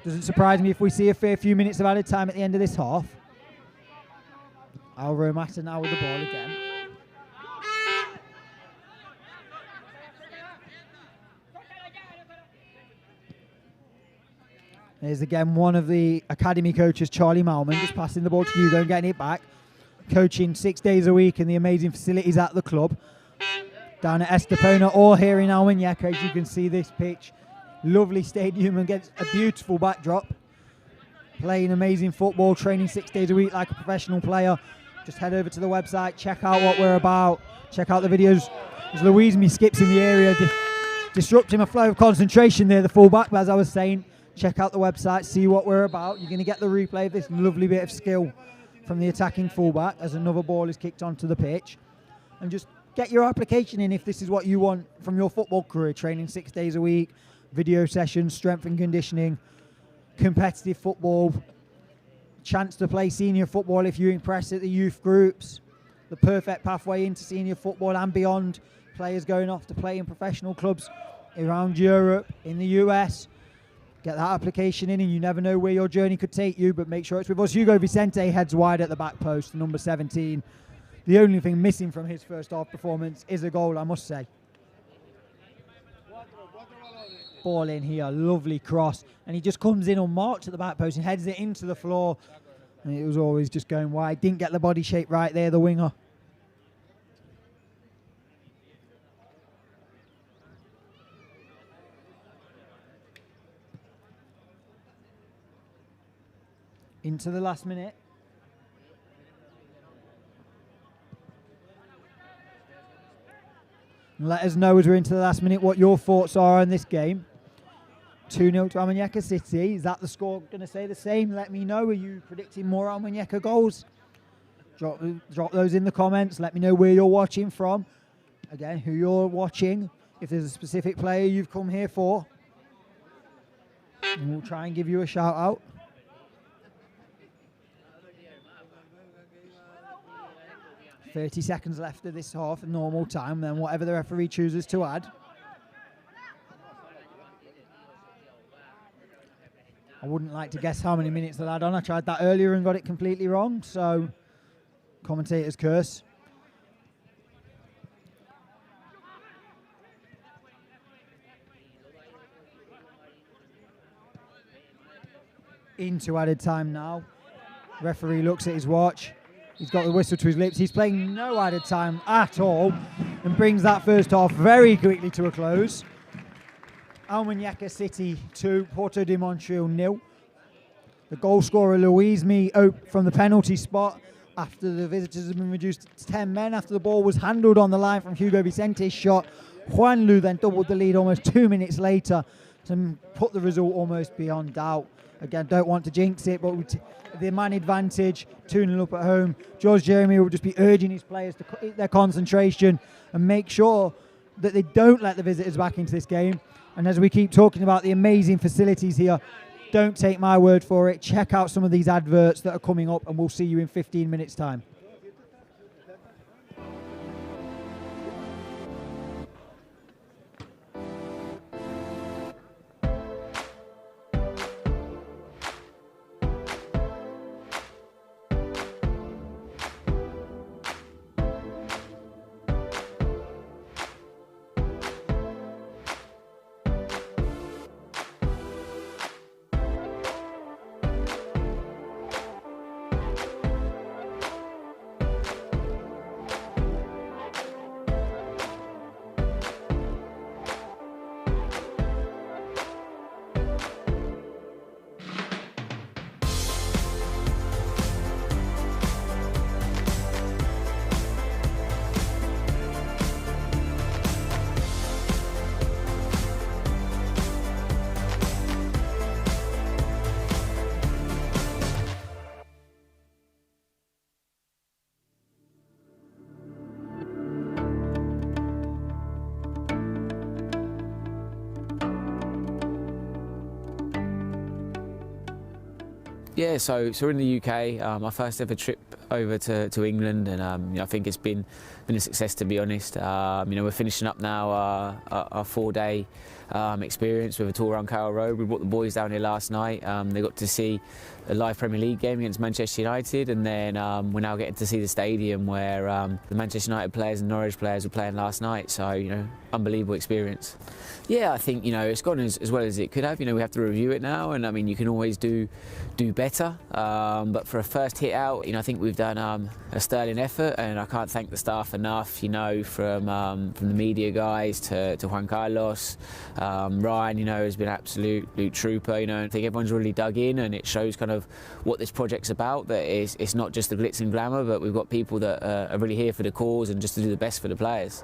Doesn't surprise me if we see a fair few minutes of added time at the end of this half. Alvaro Mata now with the ball again. There's again one of the academy coaches, Charlie Malman, just passing the ball to Hugo and getting it back. Coaching 6 days a week in the amazing facilities at the club. Down at Estepona or here in Almunecar, as you can see this pitch. Lovely stadium and gets a beautiful backdrop. Playing amazing football, training 6 days a week like a professional player. Just head over to the website, check out what we're about, check out the videos. As Luismi skips in the area, disrupting a flow of concentration there, the fullback, but as I was saying, check out the website, see what we're about. You're going to get the replay of this lovely bit of skill from the attacking fullback as another ball is kicked onto the pitch. And just get your application in if this is what you want from your football career. Training 6 days a week, video sessions, strength and conditioning, competitive football, chance to play senior football if you impress at the youth groups, the perfect pathway into senior football and beyond. Players going off to play in professional clubs around Europe, in the US. Get that application in and you never know where your journey could take you, but make sure it's with us. Hugo Vicente heads wide at the back post, number 17. The only thing missing from his first half performance is a goal, I must say. Ball in here, lovely cross. And he just comes in unmarked at the back post and heads it into the floor And it was always just going wide. Didn't get the body shape right there, the winger. Into the last minute. And let us know as we're into the last minute what your thoughts are on this game. 2-0 to Almunecar City. Is that the score going to stay the same? Let me know. Are you predicting more Almunecar goals? Drop those in the comments. Let me know where you're watching from. Again, who you're watching. If there's a specific player you've come here for. And we'll try and give you a shout out. "30 seconds left of this half, normal time, then whatever the referee chooses to add. I wouldn't like to guess how many minutes they'll add on. I tried that earlier and got it completely wrong, so commentator's curse. Into added time now. Referee looks at his watch. He's got the whistle to his lips. He's playing no added time at all and brings that first half very quickly to a close. Almunecar City 2, Puerto de Motril 0. The goal scorer Louise Me from the penalty spot after the visitors have been reduced to 10 men after the ball was handled on the line from Hugo Vicente's shot. Juan Lu then doubled the lead almost 2 minutes later to put the result almost beyond doubt. Again, don't want to jinx it, but the man advantage, 2-0 up at home. George Jeremy will just be urging his players to keep their concentration and make sure that they don't let the visitors back into this game. And as we keep talking about the amazing facilities here, don't take my word for it. Check out some of these adverts that are coming up, and we'll see you in 15 minutes' time. Yeah, so we're in the UK. My first ever trip over to England, and I think it's been a success, to be honest. We're finishing up now our 4-day experience with a tour around Carroll Road. We brought the boys down here last night. They got to see a live Premier League game against Manchester United, and then we're now getting to see the stadium where the Manchester United players and Norwich players were playing last night. So unbelievable experience. Yeah, I think it's gone as well as it could have. We have to review it now, and I mean you can always do better. But for a first hit out, I think we've done a sterling effort, and I can't thank the staff enough. From the media guys to Juan Carlos, Ryan, has been an absolute trooper. I think everyone's really dug in, and it shows kind of what this project's about. That it's not just the glitz and glamour, but we've got people that are really here for the cause and just to do the best for the players.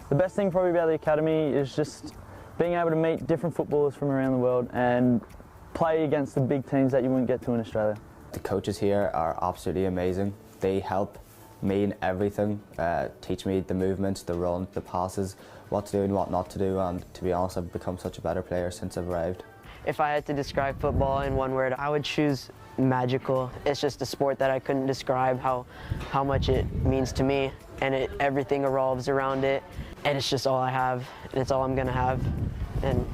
The best thing probably about the academy is just being able to meet different footballers from around the world and play against the big teams that you wouldn't get to in Australia. The coaches here are absolutely amazing. They help me in everything, teach me the movements, the run, the passes, what to do and what not to do, and to be honest, I've become such a better player since I've arrived. If I had to describe football in one word, I would choose magical. It's just a sport that I couldn't describe how much it means to me, and everything revolves around it, and it's just all I have, and it's all I'm gonna have, and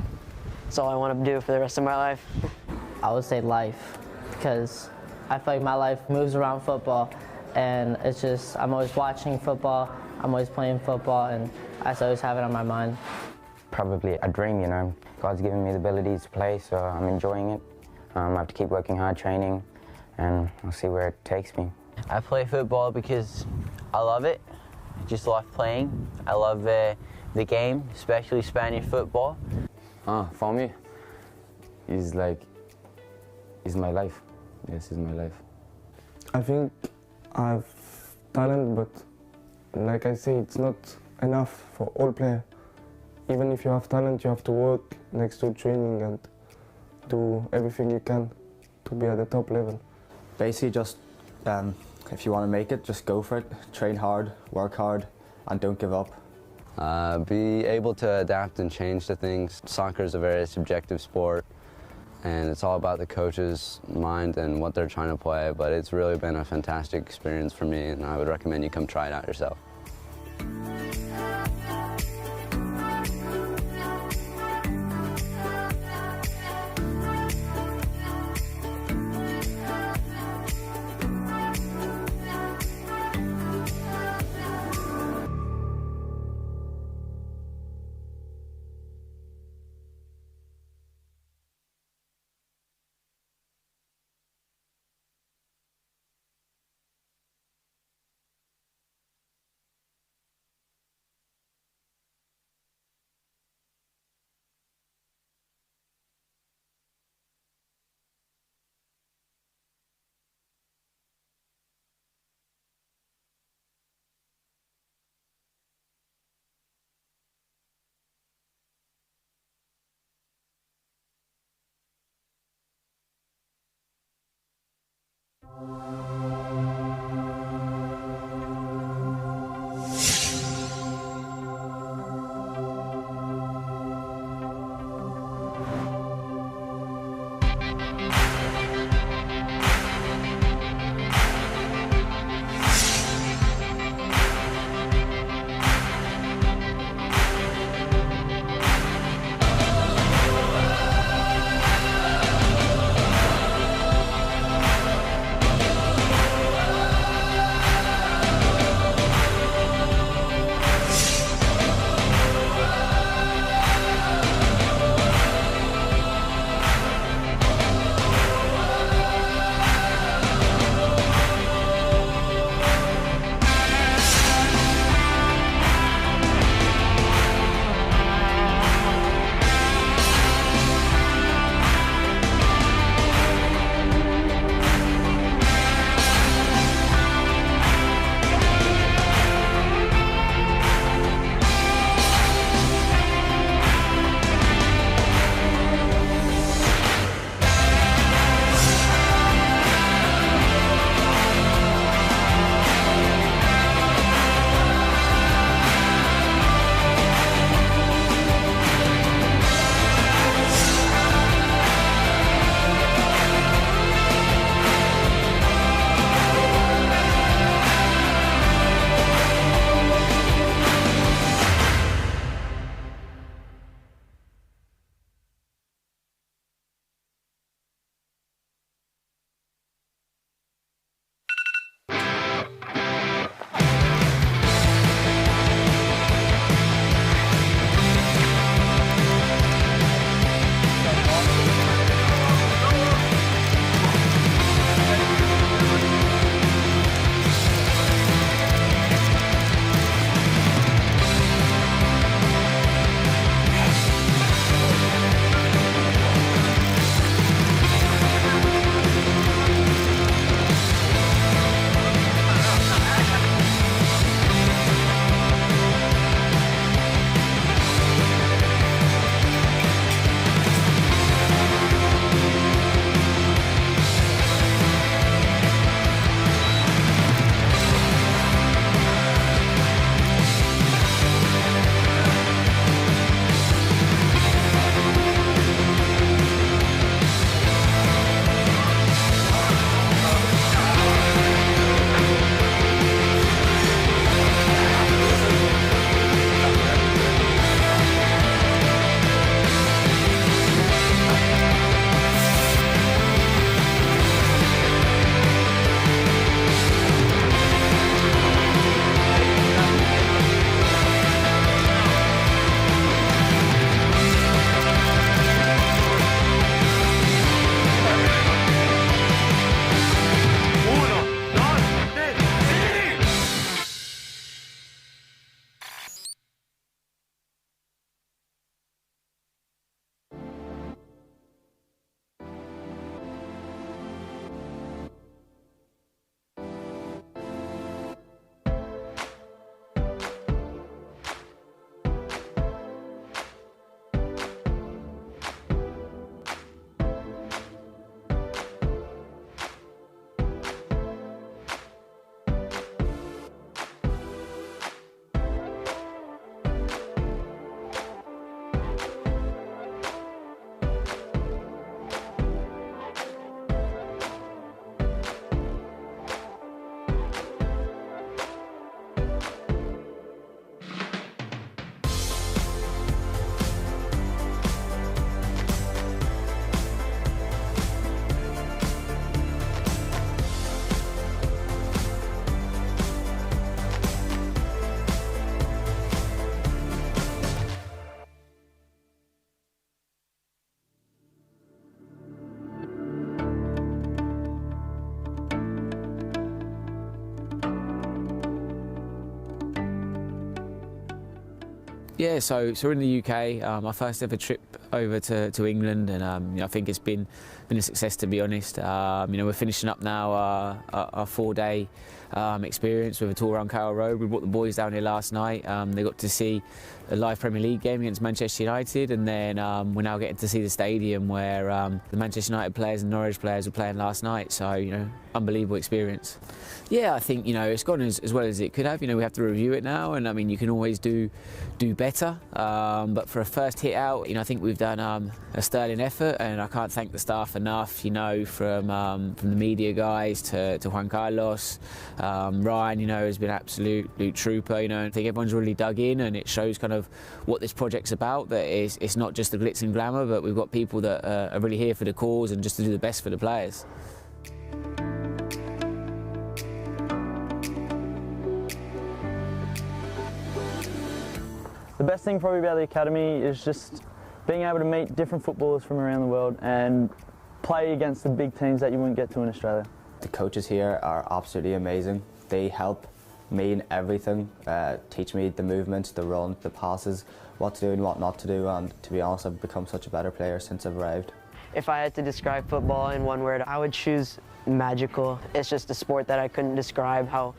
it's all I want to do for the rest of my life. I would say life, because I feel like my life moves around football, and it's just, I'm always watching football, I'm always playing football, and I always have it on my mind. probably a dream, you know. God's given me the ability to play, so I'm enjoying it. I have to keep working hard, training, and I'll see where it takes me. I play football because I love it. I just love playing. I love the game, especially Spanish football. For me, it's my life. Yes, it's my life. I think I have talent, but like I say, it's not enough for all players. Even if you have talent, you have to work next to training and do everything you can to be at the top level. Basically, just if you want to make it, just go for it. Train hard, work hard, and don't give up. Be able to adapt and change to things. Soccer is a very subjective sport, and it's all about the coach's mind and what they're trying to play, but it's really been a fantastic experience for me, and I would recommend you come try it out yourself. Yeah, so we're in the UK. Our first ever trip over to England, and I think it's been a success, to be honest. We're finishing up now our 4-day experience with a tour around Carroll Road. We brought the boys down here last night. They got to see a live Premier League game against Manchester United, and then we're now getting to see the stadium where the Manchester United players and Norwich players were playing last night. So unbelievable experience. Yeah, I think it's gone as well as it could have. We have to review it now, and I mean you can always do better. But for a first hit out, I think we've done a sterling effort, and I can't thank the staff enough. From the media guys to Juan Carlos, Ryan, has been an absolute trooper. I think everyone's really dug in, and it shows kind of what this project's about. That it's not just the glitz and glamour, but we've got people that are really here for the cause and just to do the best for the players. The best thing probably about the academy is just being able to meet different footballers from around the world and play against the big teams that you wouldn't get to in Australia. The coaches here are absolutely amazing. They help me in everything, teach me the movements, the run, the passes, what to do and what not to do, and to be honest, I've become such a better player since I've arrived. If I had to describe football in one word, I would choose magical. It's just a sport that I couldn't describe how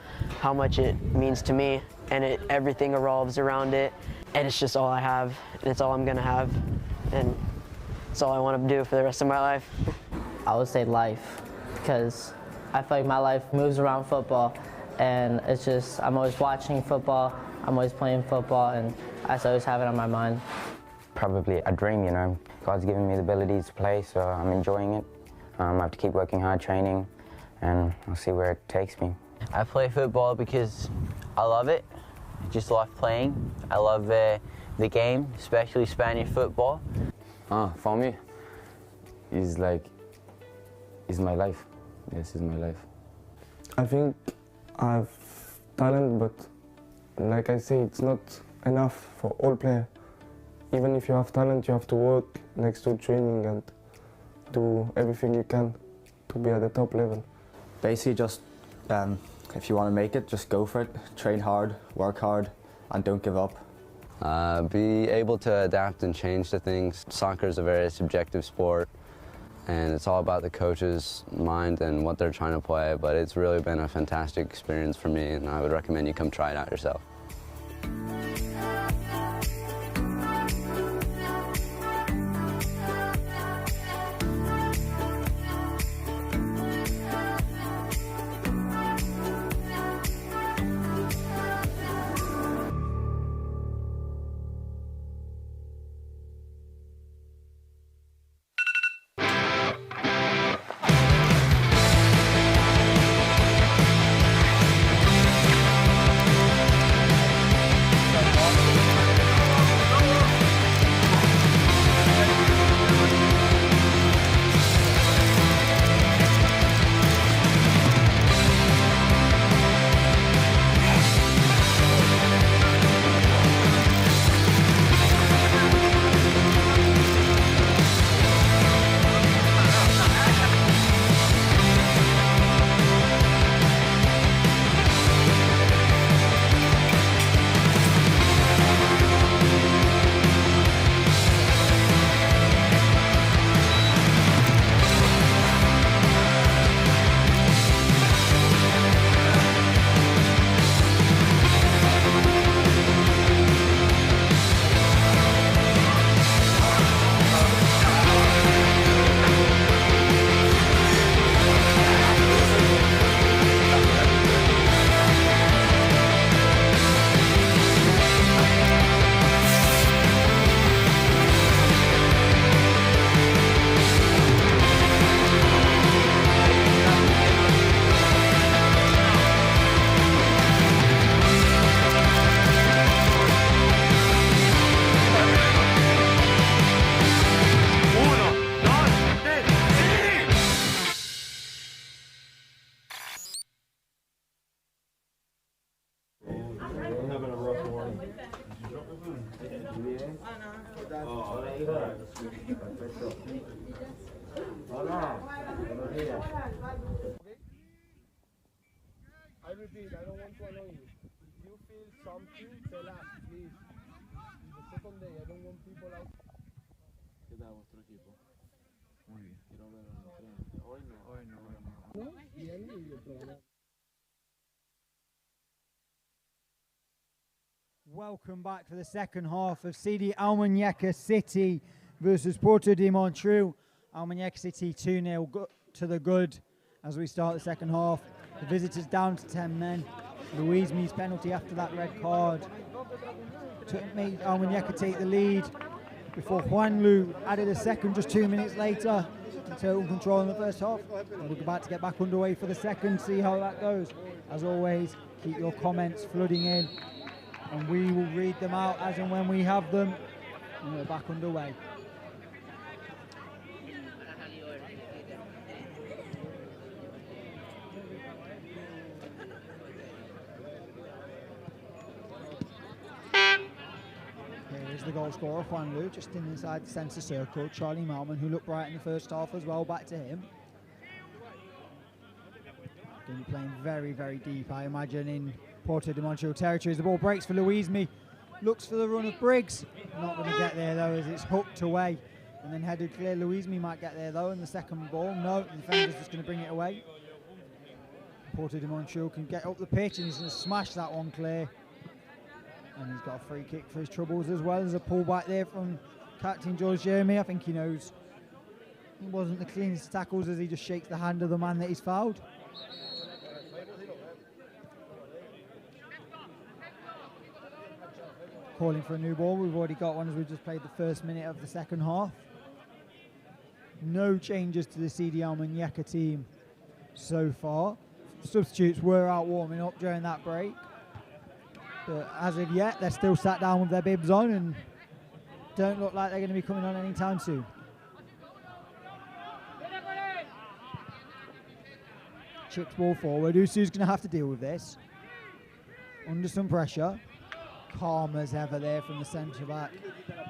much it means to me, and everything revolves around it, and it's just all I have, and it's all I'm gonna have, and it's all I want to do for the rest of my life. I would say life, because I feel like my life moves around football, and it's just, I'm always watching football, I'm always playing football, and I always have it on my mind. Probably a dream, God's given me the abilities to play, so I'm enjoying it. I have to keep working hard, training, and I'll see where it takes me. I play football because I love it. I just love playing. I love the game, especially Spanish football. For me, it's my life. Yes, it's my life. I think I have talent, but like I say, it's not enough for all players. Even if you have talent, you have to work next to training and do everything you can to be at the top level. Basically just, if you want to make it, just go for it. Train hard, work hard, and don't give up. Be able to adapt and change to things. Soccer is a very subjective sport, and it's all about the coach's mind and what they're trying to play, but it's really been a fantastic experience for me, and I would recommend you come try it out yourself. I repeat, I don't want to annoy you. If you feel something, tell us, please. ¿Qué tal vuestro equipo? Muy bien. Quiero ver el entreno. Hoy no. Welcome back for the second half of CD Almuñecar City versus Puerto de Motril. Almuñecar City 2-0 to the good as we start the second half. The visitors down to 10 men. Luismi's penalty after that red card made Almuñecar take the lead before Juanlu added a second just 2 minutes later. Total control in the first half. And we're about to get back underway for the second, see how that goes. As always, keep your comments flooding in and we will read them out as and when we have them. And we're back underway. Here's the goal scorer, Juanlu, just inside the centre circle. Charlie Malman, who looked bright in the first half as well, back to him. Going to be playing very, very deep, I imagine, in Puerto de Motril territory. As the ball breaks for Luismi, looks for the run of Briggs. Not going to get there though, as it's hooked away and then headed clear. Luismi might get there though, and the second ball, no, the defender's just going to bring it away. Puerto de Motril can get up the pitch and he's going to smash that one clear. And he's got a free kick for his troubles, as well as a pullback there from captain George Jeremy. I think he knows it wasn't the cleanest tackles, as he just shakes the hand of the man that he's fouled. Calling for a new ball. We've already got one as we've just played the first minute of the second half. No changes to the CD Almuñecar team so far. Substitutes were out warming up during that break. But as of yet, they're still sat down with their bibs on and don't look like they're going to be coming on anytime soon. Chipped ball forward. Usu's going to have to deal with this. Under some pressure. Calm as ever there from the centre back.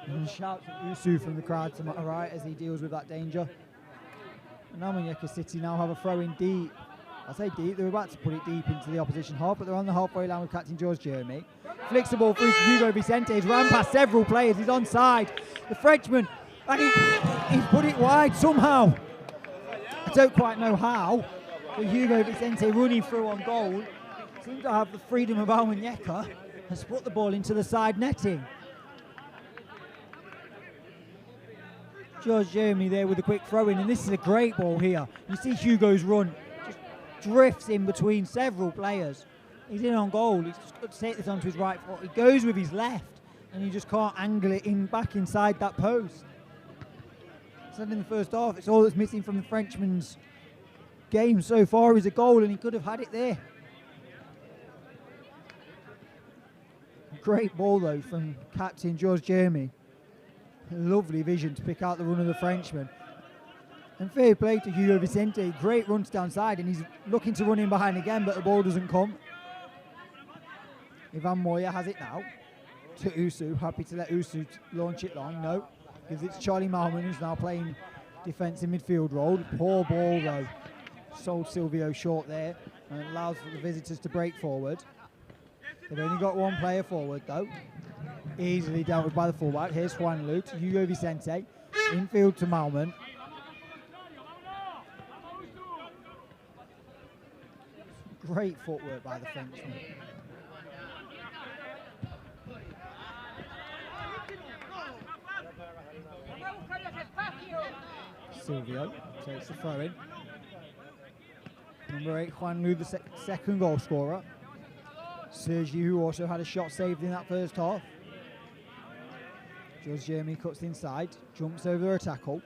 And shouts at Usu from the crowd to my right as he deals with that danger. And Almuñecar City now have a throw in deep. I say deep, they're about to put it deep into the opposition half, but they're on the halfway line with captain George Jeremy. Flicks the ball through to Hugo Vicente. He's ran past several players. He's onside. The Frenchman, and he's put it wide somehow. I don't quite know how, but Hugo Vicente running through on goal seems to have the freedom of Almuñecar. Has put the ball into the side netting. George Jeremy there with a quick throw in, and this is a great ball here. You see Hugo's run just drifts in between several players. He's in on goal. He's just got to take this onto his right foot. He goes with his left, and you just can't angle it in back inside that post. Said in the first half, it's all that's missing from the Frenchman's game so far is a goal, and he could have had it there. Great ball though from captain George Jeremy. Lovely vision to pick out the run of the Frenchman. And fair play to Hugo Vicente. Great runs downside, and he's looking to run in behind again, but the ball doesn't come. Ivan Moya has it now to Usu. Happy to let Usu launch it long. No. Gives it to Charlie Malman, who's now playing defensive midfield role. Poor ball though. Sold Silvio short there, and it allows for the visitors to break forward. They've only got one player forward though. Easily dealt with by the fullback. Here's Juanlu to Hugo Vicente. Infield to Malman. Great footwork by the Frenchman. Silvio takes the throw in. Number 8, Juanlu, the second goal scorer. Sergi, who also had a shot saved in that first half. George Jeremy cuts inside, jumps over a tackle.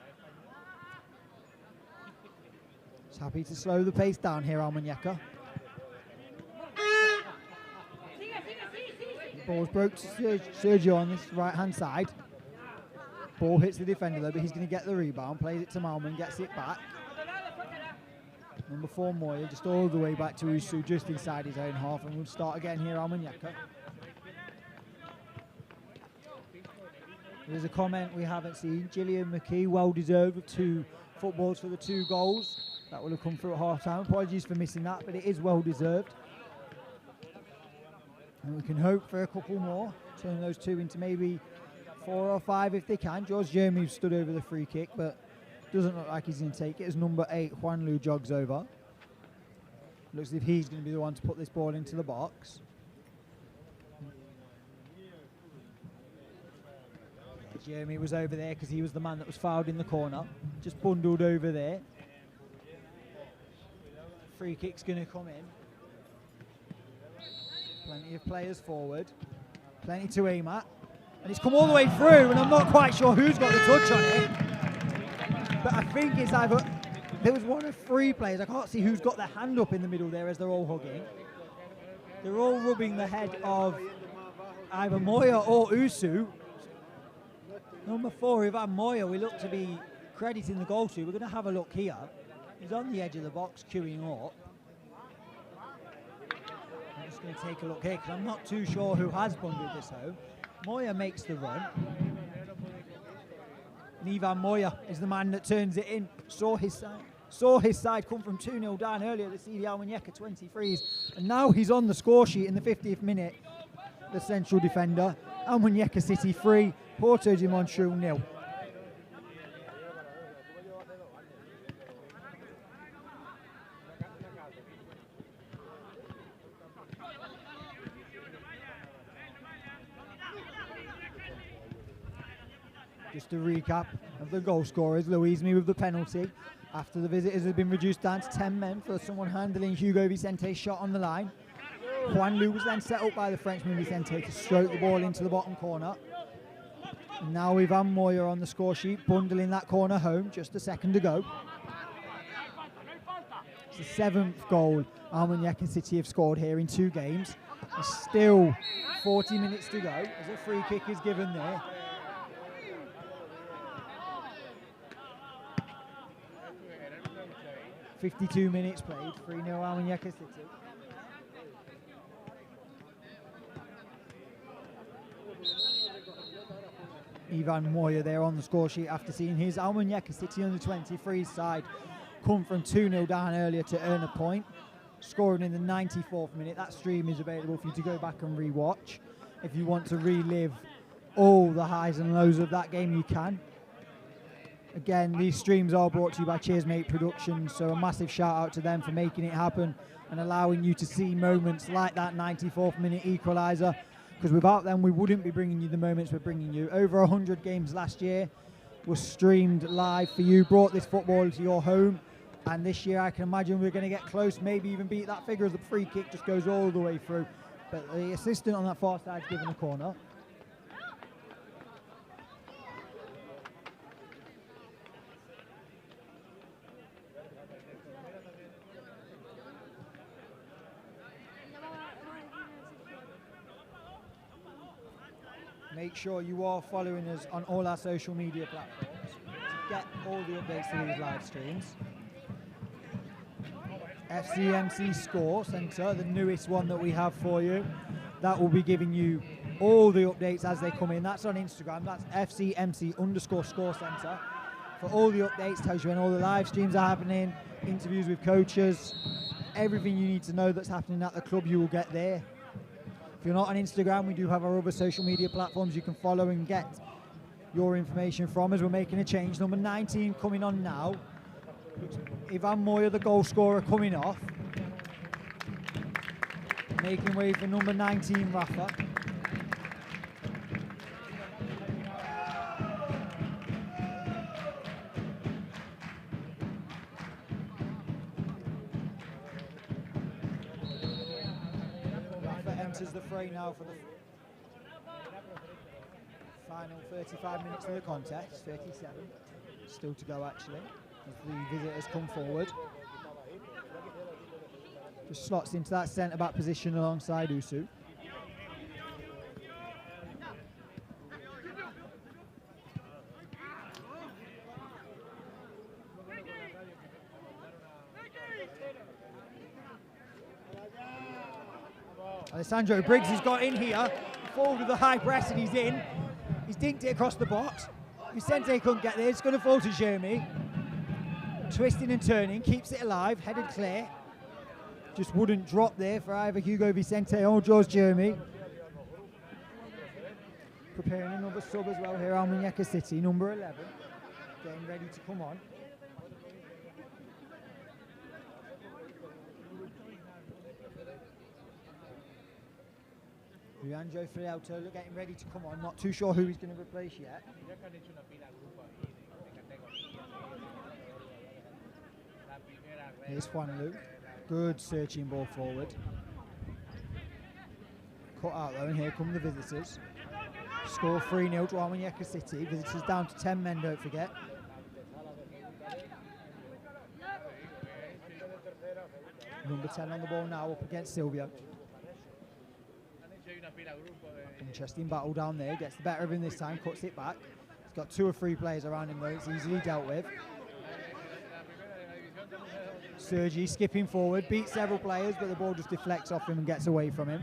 He's happy to slow the pace down here, Almuñecar. The ball's broke to Sergio on this right-hand side. Ball hits the defender though, but he's going to get the rebound, plays it to Malman, gets it back. Number 4, Moya, just all the way back to Usu, just inside his own half, and we'll start again here, Almuñecar. There's a comment we haven't seen. Gillian McKee, well deserved with 2 footballs for the 2 goals. That will have come through at half time. Apologies for missing that, but it is well deserved. And we can hope for a couple more, turn those 2 into maybe 4 or 5 if they can. George Jeremy stood over the free kick, but doesn't look like he's going to take it as number 8, Juan Lu, jogs over. Looks as if he's going to be the one to put this ball into the box. Yeah, Jeremy was over there because he was the man that was fouled in the corner. Just bundled over there. Free kick's going to come in. Plenty of players forward. Plenty to aim at. And it's come all the way through, and I'm not quite sure who's got the touch on it. But I think it's either... There was 1 of 3 players. I can't see who's got their hand up in the middle there as they're all hugging. They're all rubbing the head of either Moya or Usu. Number 4, Ivan Moya, we look to be crediting the goal to. We're going to have a look here. He's on the edge of the box, queuing up. I'm just going to take a look here because I'm not too sure who has bundled this home. Moya makes the run. And Ivan Moya is the man that turns it in. Saw his side come from 2-0 down earlier, the CD Almuñecar 23s. And now he's on the score sheet in the 50th minute. The central defender. Almuñecar City 3, Puerto de Motril 0. Just a recap of the goal scorers. Louise with the penalty after the visitors have been reduced down to 10 men for someone handling Hugo Vicente's shot on the line. Juan Lu was then set up by the Frenchman Vicente to stroke the ball into the bottom corner. And now Ivan Moya on the score sheet, bundling that corner home just a second ago. It's the 7th goal Almuñecar City have scored here in 2 games. There's still 40 minutes to go as a free kick is given there. .52 minutes played, 3-0 Almuñecar City. Ivan Moya there on the score sheet after seeing his Almuñecar City under 23 side come from 2-0 down earlier to earn a point, scoring in the 94th minute. That stream is available for you to go back and re-watch. If you want to relive all the highs and lows of that game, you can. Again, these streams are brought to you by CheersMate Productions, so a massive shout out to them for making it happen and allowing you to see moments like that 94th minute equaliser, because without them we wouldn't be bringing you the moments we're bringing you. Over 100 games last year was streamed live for you, brought this football to your home, and this year I can imagine we're going to get close, maybe even beat that figure as the free kick just goes all the way through. But the assistant on that far side is given a corner. Make sure you are following us on all our social media platforms to get all the updates to these live streams. FCMC Score Centre, the newest one that we have for you. That will be giving you all the updates as they come in. That's on Instagram. That's FCMC_Score Centre. For all the updates, tells you when all the live streams are happening, interviews with coaches, everything you need to know that's happening at the club, you will get there. If you're not on Instagram, we do have our other social media platforms you can follow and get your information from as we're making a change. Number 19 coming on now. Ivan Moya, the goal scorer, coming off. Making way for number 19, Rafa. Enters the fray now for the final 35 minutes of the contest, 37 still to go actually, as the visitors come forward. Just slots into that centre-back position alongside Usu. Alessandro Briggs has got in here, forward with the high press and he's in. He's dinked it across the box. Vicente couldn't get there, it's going to fall to Jeremy. Twisting and turning, keeps it alive, headed clear. Just wouldn't drop there for either Hugo Vicente or George Jeremy. preparing another sub as well here, Almunecar City, number 11, getting ready to come on. Leandro Frielto getting ready to come on, not too sure who he's going to replace yet. Here's Juan Lu, good searching ball forward. Cut out though, and here come the visitors. Score 3-0 to Almunecar City. Visitors down to 10 men, don't forget. Number 10 on the ball now, up against Silvio. Interesting battle down there, gets the better of him this time, cuts it back. He's got 2 or 3 players around him though, it's easily dealt with. Sergi skipping forward, beats several players, but the ball just deflects off him and gets away from him.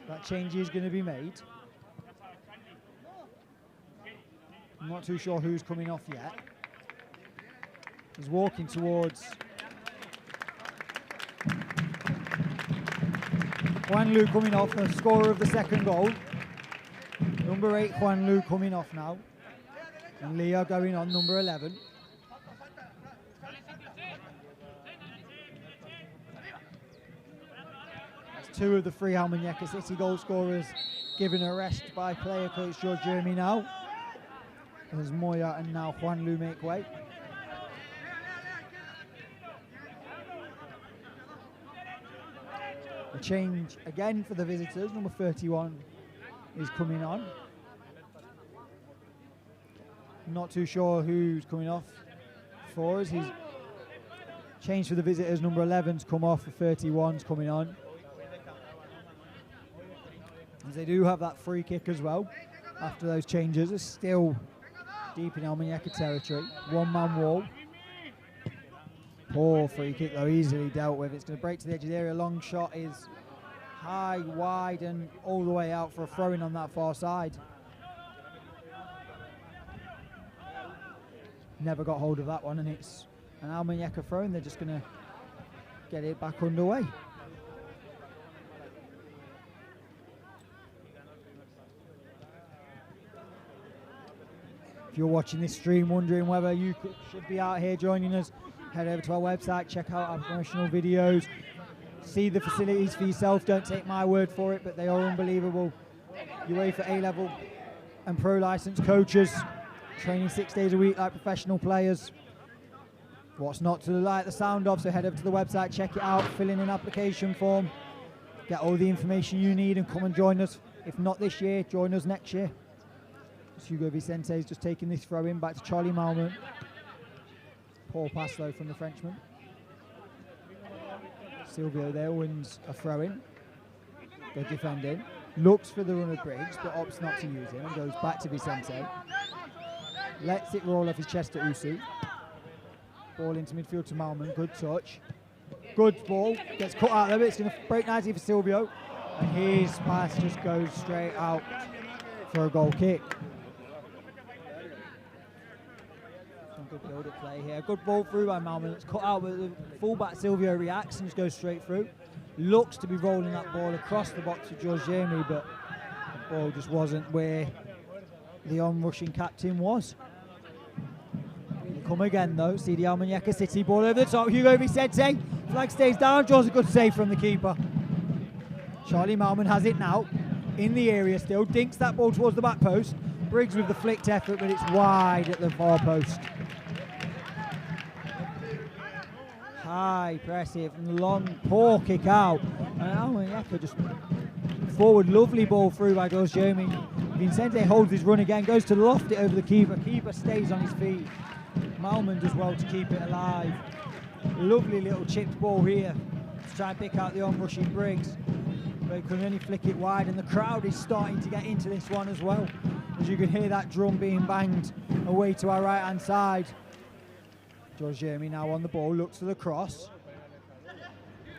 That change is going to be made. I'm not too sure who's coming off yet. He's walking towards Juan Lu coming off, the scorer of the second goal. Number 8, Juan Lu coming off now. And Leo going on, number 11. That's 2 of the 3 Almunecar City goal scorers given a rest by player coach George Jeremy now. As Moya and now Juan Lu make way. A change again for the visitors. Number 31 is coming on. Not too sure who's coming off for us. He's changed for the visitors. Number 11's come off, for 31's coming on. As they do have that free kick as well. After those changes, are still deep in Almunecar territory. 1-man wall. Poor free kick though, easily dealt with. It's going to break to the edge of the area. Long shot is high, wide, and all the way out for a throw-in on that far side. Never got hold of that one, and it's an Almunecar throw-in. They're just going to get it back underway. If you're watching this stream wondering whether you should be out here joining us, head over to our website, check out our promotional videos, see the facilities for yourself. Don't take my word for it, but they are unbelievable. UEFA A-level and pro licensed coaches, training 6 days a week like professional players. What's not to like the sound of, so head over to the website, check it out, fill in an application form, get all the information you need and come and join us. If not this year, join us next year. Hugo Vicente is just taking this throw in back to Charlie Malman. Poor pass though from the Frenchman. Silvio there wins a throw in. They're defending. Looks for the run of Briggs, but opts not to use him and goes back to Vicente. Lets it roll off his chest to Usu. Ball into midfield to Malman. Good touch. Good ball. Gets cut out of it. It's going to break nicely for Silvio. And his pass just goes straight out for a goal kick. Good build-up play here. Good ball through by Malman. It's cut out, but the fullback Silvio reacts and just goes straight through. Looks to be rolling that ball across the box to George Jamie, but the ball just wasn't where the on-rushing captain was. Come again though. CD Almuñecar City, ball over the top. Hugo Vicente. Flag stays down. Draws a good save from the keeper. Charlie Malman has it now. In the area still. Dinks that ball towards the back post. Briggs with the flicked effort, but it's wide at the far post. High, pressive, and long, poor kick out. And Almuñecar just forward, lovely ball through by George Jeremy. Vicente holds his run again, goes to loft it over the keeper. Keeper stays on his feet. Malman does well to keep it alive. Lovely little chipped ball here to try and pick out the on-rushing Briggs. But he can only flick it wide, and the crowd is starting to get into this one as well. As you can hear that drum being banged away to our right-hand side. George Jeremy now on the ball, looks for the cross.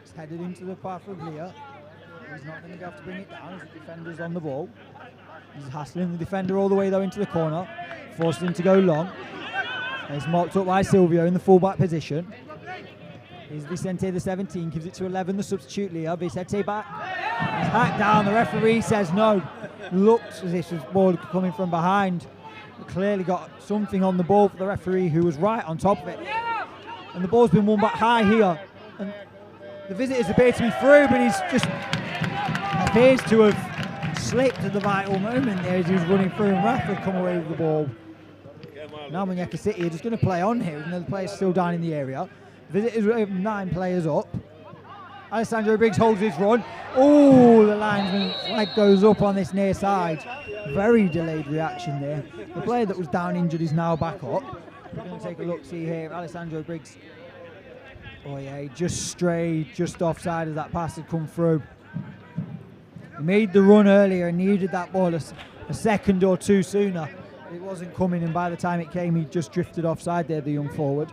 It's headed into the path of Leah. He's not going to have to bring it down as the defender's on the ball. He's hassling the defender all the way though into the corner, forced him to go long. And it's marked up by Silvio in the full-back position. Is Vicente the 17, gives it to 11, the substitute Leo. Vicente back. He's hacked down. The referee says no. Looks as if his ball coming from behind. Clearly got something on the ball for the referee, who was right on top of it. And the ball's been won back high here. And the visitors appear to be through, but he's just appears to have slipped at the vital moment there as he was running through, and Rafa come away with the ball. Now Almunecar City are just going to play on here, and the players still down in the area. Visitors have 9 players up. Alessandro Briggs holds his run. Oh, the linesman's leg goes up on this near side. Very delayed reaction there. The player that was down injured is now back up. We're going to take a look, see here, Alessandro Briggs. Oh yeah, he just strayed just offside as that pass had come through. He made the run earlier and needed that ball a second or two sooner. It wasn't coming, and by the time it came, he just drifted offside there, the young forward.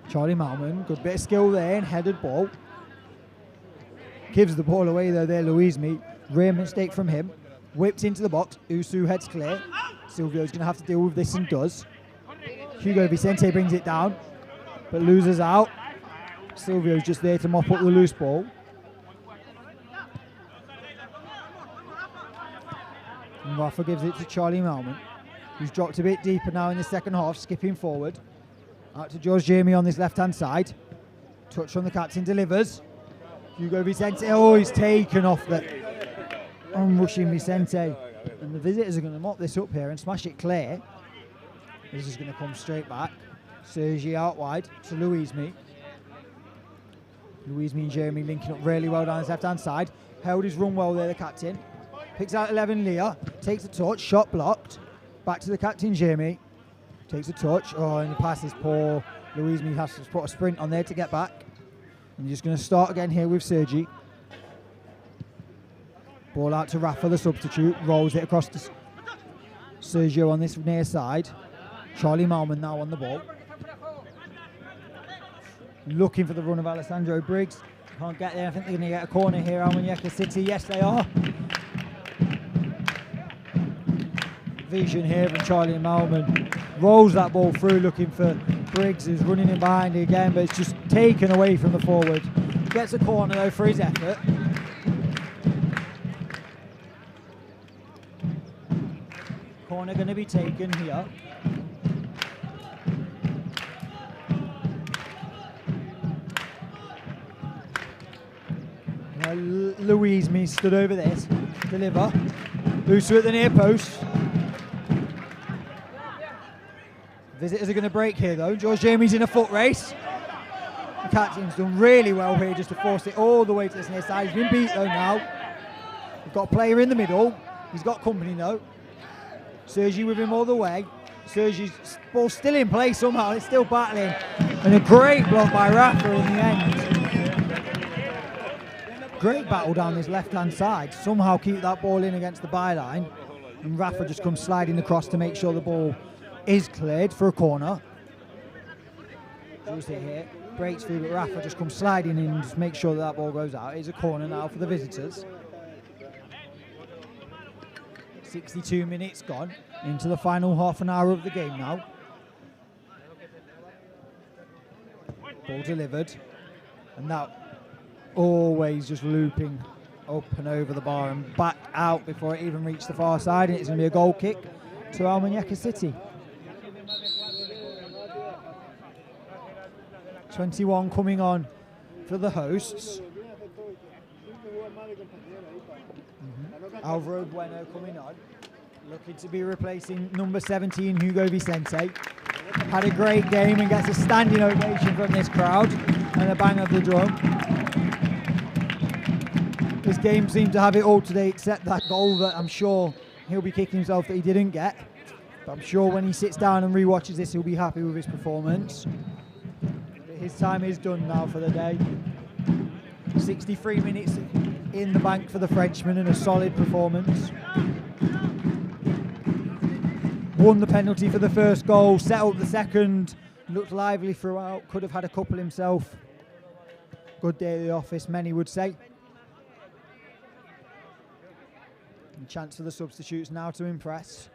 Charlie Malman, good bit of skill there, and headed ball. Gives the ball away though there, Luismi. Rare mistake from him. Whipped into the box. Usu heads clear. Silvio's going to have to deal with this and does. Hugo Vicente brings it down, but loses out. Silvio's just there to mop up the loose ball. And Rafa gives it to Charlie Malman, who's dropped a bit deeper now in the second half, skipping forward. Out to George Jamie on this left-hand side. Touch from the captain, delivers. Hugo Vicente, oh, he's taken off the rushing Vicente. And the visitors are going to mop this up here and smash it clear. This is going to come straight back. Sergi out wide to Luismi. Luismi and Jeremy linking up really well down his left-hand side. Held his run well there, the captain. Picks out 11, Leah. Takes a touch, shot blocked. Back to the captain, Jeremy. Takes a touch. Oh, and the pass is poor. Luismi has to put a sprint on there to get back. And just going to start again here with Sergi. Ball out to Rafa, the substitute. Rolls it across to Sergio on this near side. Charlie Malman now on the ball. Looking for the run of Alessandro Briggs. Can't get there. I think they're going to get a corner here, Almunecar City. Yes, they are. Vision here from Charlie Malman. Rolls that ball through, looking for Briggs, who's running in behind again, but it's just taken away from the forward. Gets a corner though for his effort. Corner going to be taken here. Now Luismi stood over this. Deliver. Usu at the near post. Visitors are going to break here though. George Jamie's in a foot race. The captain's done really well here just to force it all the way to this near side. He's been beat though now. We've got a player in the middle. He's got company though. Sergi with him all the way. Sergi's ball still in play somehow. It's still battling. And a great block by Rafa in the end. Great battle down this left-hand side. Somehow keep that ball in against the byline. And Rafa just comes sliding across to make sure the ball is cleared for a corner. Jose here breaks through, but Rafa just comes sliding in and just makes sure that ball goes out. It's a corner now for the visitors. 62 minutes gone into the final half an hour of the game now. Ball delivered, and that always just looping up and over the bar and back out before it even reached the far side, and it's going to be a goal kick to Almunecar City. 21 coming on for the hosts. Alvaro Bueno coming on, looking to be replacing number 17 Hugo Vicente. Had a great game and gets a standing ovation from this crowd and a bang of the drum. This game seemed to have it all today except that goal that I'm sure he'll be kicking himself that he didn't get. But I'm sure when he sits down and re-watches this, he'll be happy with his performance. His time is done now for the day. 63 minutes in the bank for the Frenchman and a solid performance. Won the penalty for the first goal, set up the second, looked lively throughout, could have had a couple himself. Good day at the office, many would say. And chance for the substitutes now to impress.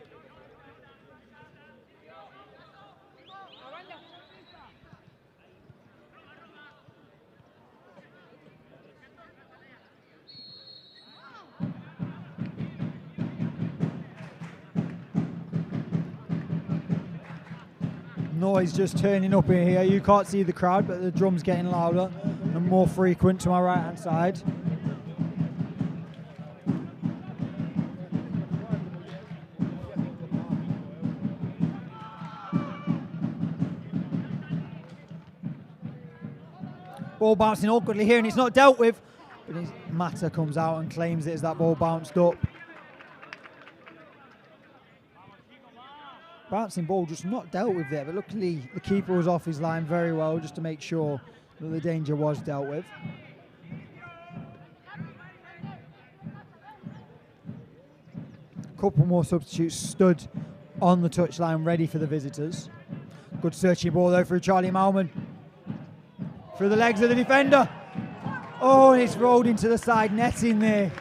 noise just turning up in here. You can't see the crowd, but the drum's getting louder and more frequent to my right-hand side. Ball bouncing awkwardly here, and it's not dealt with. But Mata comes out and claims it as that ball bounced up. Bouncing ball just not dealt with there, but luckily the keeper was off his line very well just to make sure that the danger was dealt with. A couple more substitutes stood on the touchline ready for the visitors. Good searching ball though through Charlie Malman. Through the legs of the defender. Oh, and it's rolled into the side netting there.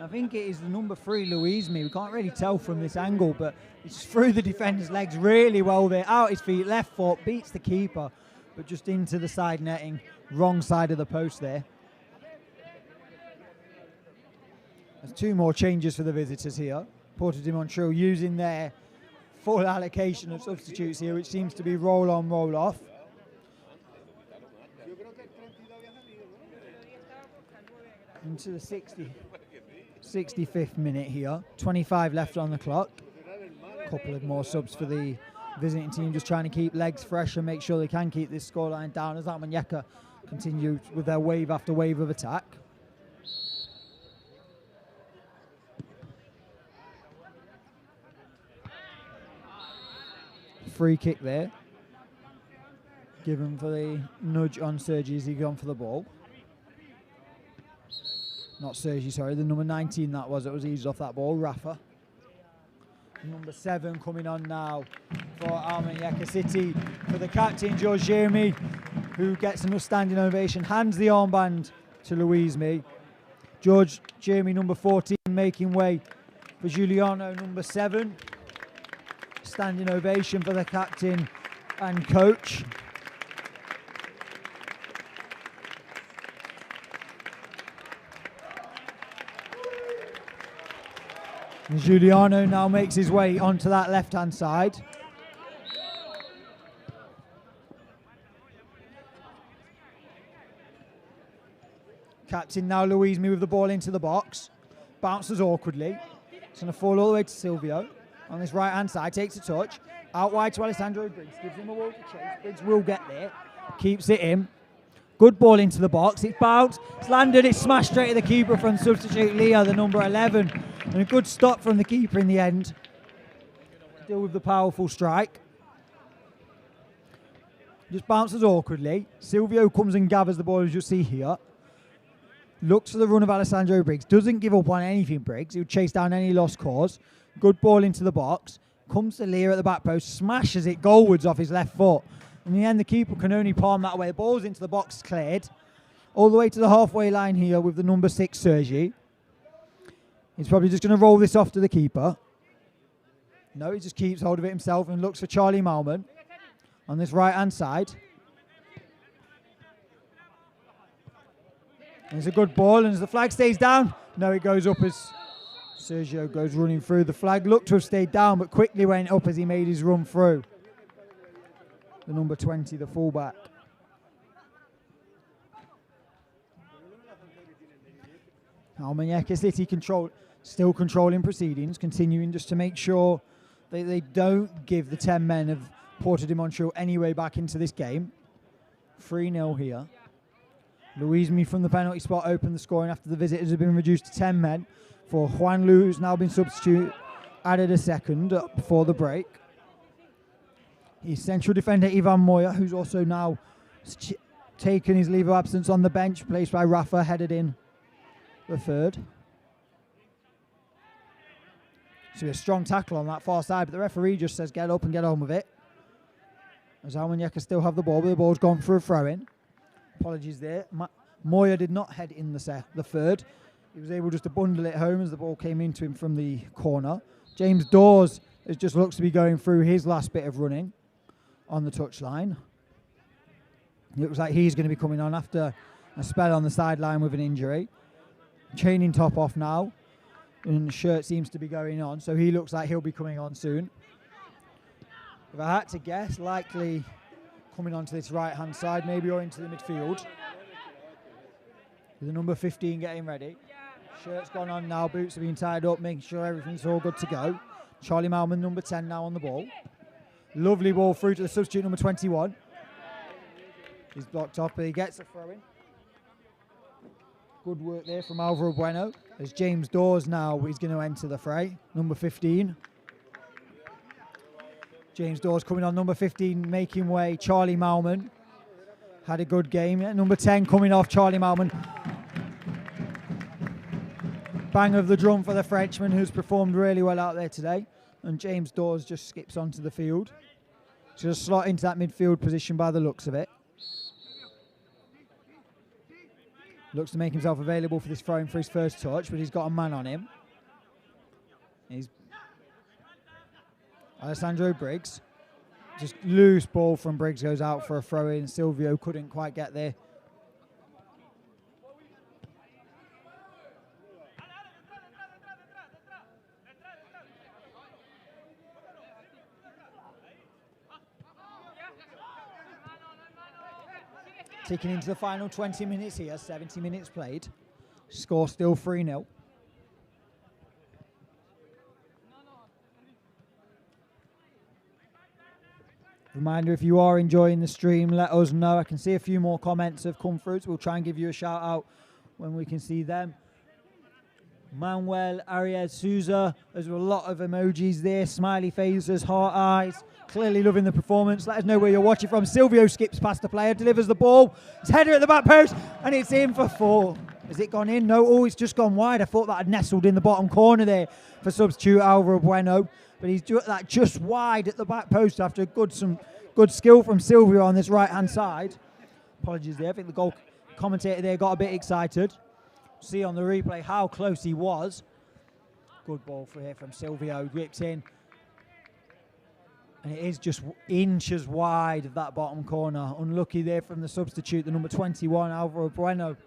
I think it is the number 3, Louise Me. We can't really tell from this angle, but it's through the defender's legs really well there. Out his feet, left foot, beats the keeper, but just into the side netting. Wrong side of the post there. There's 2 more changes for the visitors here. Puerto de Motril using their full allocation of substitutes here, which seems to be roll on, roll off. Into the 65th minute here. 25 left on the clock. A couple of more subs for the visiting team, just trying to keep legs fresh and make sure they can keep this scoreline down as Almunecar continue with their wave after wave of attack. Free kick there. Given for the nudge on Sergi as he gone for the ball. Not Sergi, sorry, the number 19 that was eased off that ball, Rafa. Number 7 coming on now for Almunecar City, for the captain, George Jeremy, who gets an standing ovation, hands the armband to Louise Me. George Jeremy, number 14, making way for Giuliano, number 7. Standing ovation for the captain and coach. And Giuliano now makes his way onto that left-hand side. Captain now Louise Me with the ball into the box. Bounces awkwardly. It's going to fall all the way to Silvio. On this right-hand side, takes a touch. Out wide to Alessandro Briggs. Gives him a wall to chase. Briggs will get there. Keeps it in. Good ball into the box. It's bounced. It's landed. It's smashed straight at the keeper from substitute Leo, the number 11. And a good stop from the keeper in the end. Still with the powerful strike. Just bounces awkwardly. Silvio comes and gathers the ball, as you'll see here. Looks for the run of Alessandro Briggs. Doesn't give up on anything, Briggs. He would chase down any lost cause. Good ball into the box. Comes to Leo at the back post. Smashes it goalwards off his left foot. In the end, the keeper can only palm that away. The ball's into the box, cleared. All the way to the halfway line here with the number 6, Sergi. He's probably just going to roll this off to the keeper. No, he just keeps hold of it himself and looks for Charlie Malman on this right-hand side. There's a good ball, and as the flag stays down, no, it goes up as Sergio goes running through. The flag looked to have stayed down, but quickly went up as he made his run through. The number 20, the fullback. Almunecar City still controlling proceedings, continuing just to make sure that they don't give the 10 men of Puerto de Motril any way back into this game. 3-0 here. Louise Me from the penalty spot opened the scoring after the visitors have been reduced to 10 men. For Juan Lu, who's now been substituted, added a second before the break. His central defender, Ivan Moya, who's also now taken his leave of absence on the bench, placed by Rafa, headed in the third. So a strong tackle on that far side, but the referee just says get up and get on with it. As Almunecar still have the ball, but the ball's gone for a throw-in. Apologies there. Moya did not head in the third. He was able just to bundle it home as the ball came into him from the corner. James Dawes just looks to be going through his last bit of running on the touchline. It looks like he's going to be coming on after a spell on the sideline with an injury. Chaining top off now. And the shirt seems to be going on, so he looks like he'll be coming on soon. If I had to guess, likely coming onto this right-hand side, maybe, or into the midfield. With the number 15 getting ready. Shirt's gone on now, boots have been tied up, making sure everything's all good to go. Charlie Malman, number 10, now on the ball. Lovely ball through to the substitute, number 21. He's blocked off, but he gets a throw-in. Good work there from Alvaro Bueno. As James Dawes now is going to enter the fray, number 15. James Dawes coming on, number 15, making way. Charlie Malman had a good game. Number 10 coming off, Charlie Malman. Bang of the drum for the Frenchman, who's performed really well out there today. And James Dawes just skips onto the field. Just slot into that midfield position by the looks of it. Looks to make himself available for this throw-in for his first touch, but he's got a man on him. He's Alessandro Briggs. Just loose ball from Briggs goes out for a throw-in. Silvio couldn't quite get there. Ticking into the final 20 minutes here, 70 minutes played. Score still 3-0. Reminder, if you are enjoying the stream, let us know. I can see a few more comments have come through, so we'll try and give you a shout out when we can see them. Manuel Arias Souza, there's a lot of emojis there, smiley faces, heart eyes. Clearly loving the performance. Let us know where you're watching from. Silvio skips past the player, delivers the ball. His header at the back post, and it's in for 4. Has it gone in? No, oh, it's just gone wide. I thought that had nestled in the bottom corner there for substitute Alvaro Bueno. But he's that just wide at the back post after some good skill from Silvio on this right-hand side. Apologies there. I think the goal commentator there got a bit excited. See on the replay how close he was. Good ball for here from Silvio. Whipped in. And it is just inches wide of that bottom corner. Unlucky there from the substitute, the number 21, Alvaro Bueno.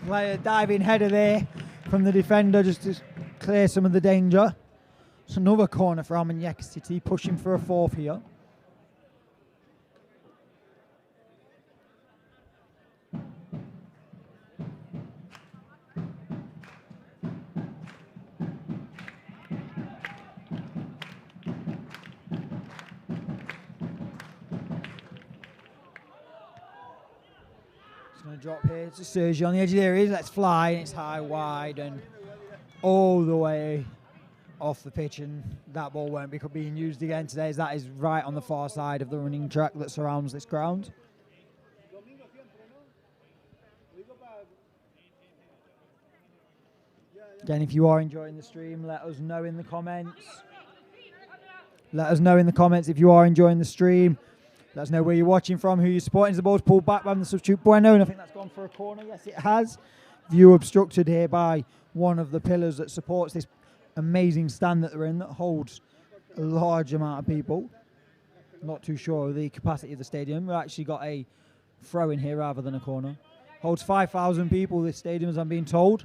Player diving header there from the defender just to clear some of the danger. It's another corner for Almunecar City, pushing for a 4th here. Drop here to Sergio on the edge of the area. Let's fly, and it's high, wide, and all the way off the pitch, and that ball won't be being used again today, as that is right on the far side of the running track that surrounds this ground. Again, if you are enjoying the stream, let us know in the comments. Let us know in the comments if you are enjoying the stream. Let us know where you're watching from, who you're supporting. As the ball's pulled back by the substitute Bueno, and I think that's gone for a corner. Yes, it has. View obstructed here by one of the pillars that supports this amazing stand that they're in, that holds a large amount of people. Not too sure of the capacity of the stadium. We've actually got a throw in here rather than a corner. Holds 5,000 people, this stadium, as I'm being told.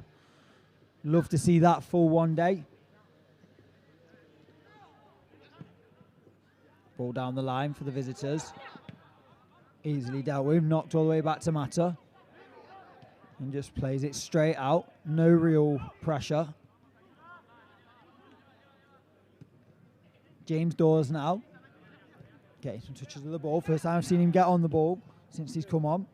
Love to see that full one day. Ball down the line for the visitors. Easily dealt with, knocked all the way back to Mata. And just plays it straight out. No real pressure. James Dawes now. Getting some touches of the ball. First time I've seen him get on the ball since he's come on.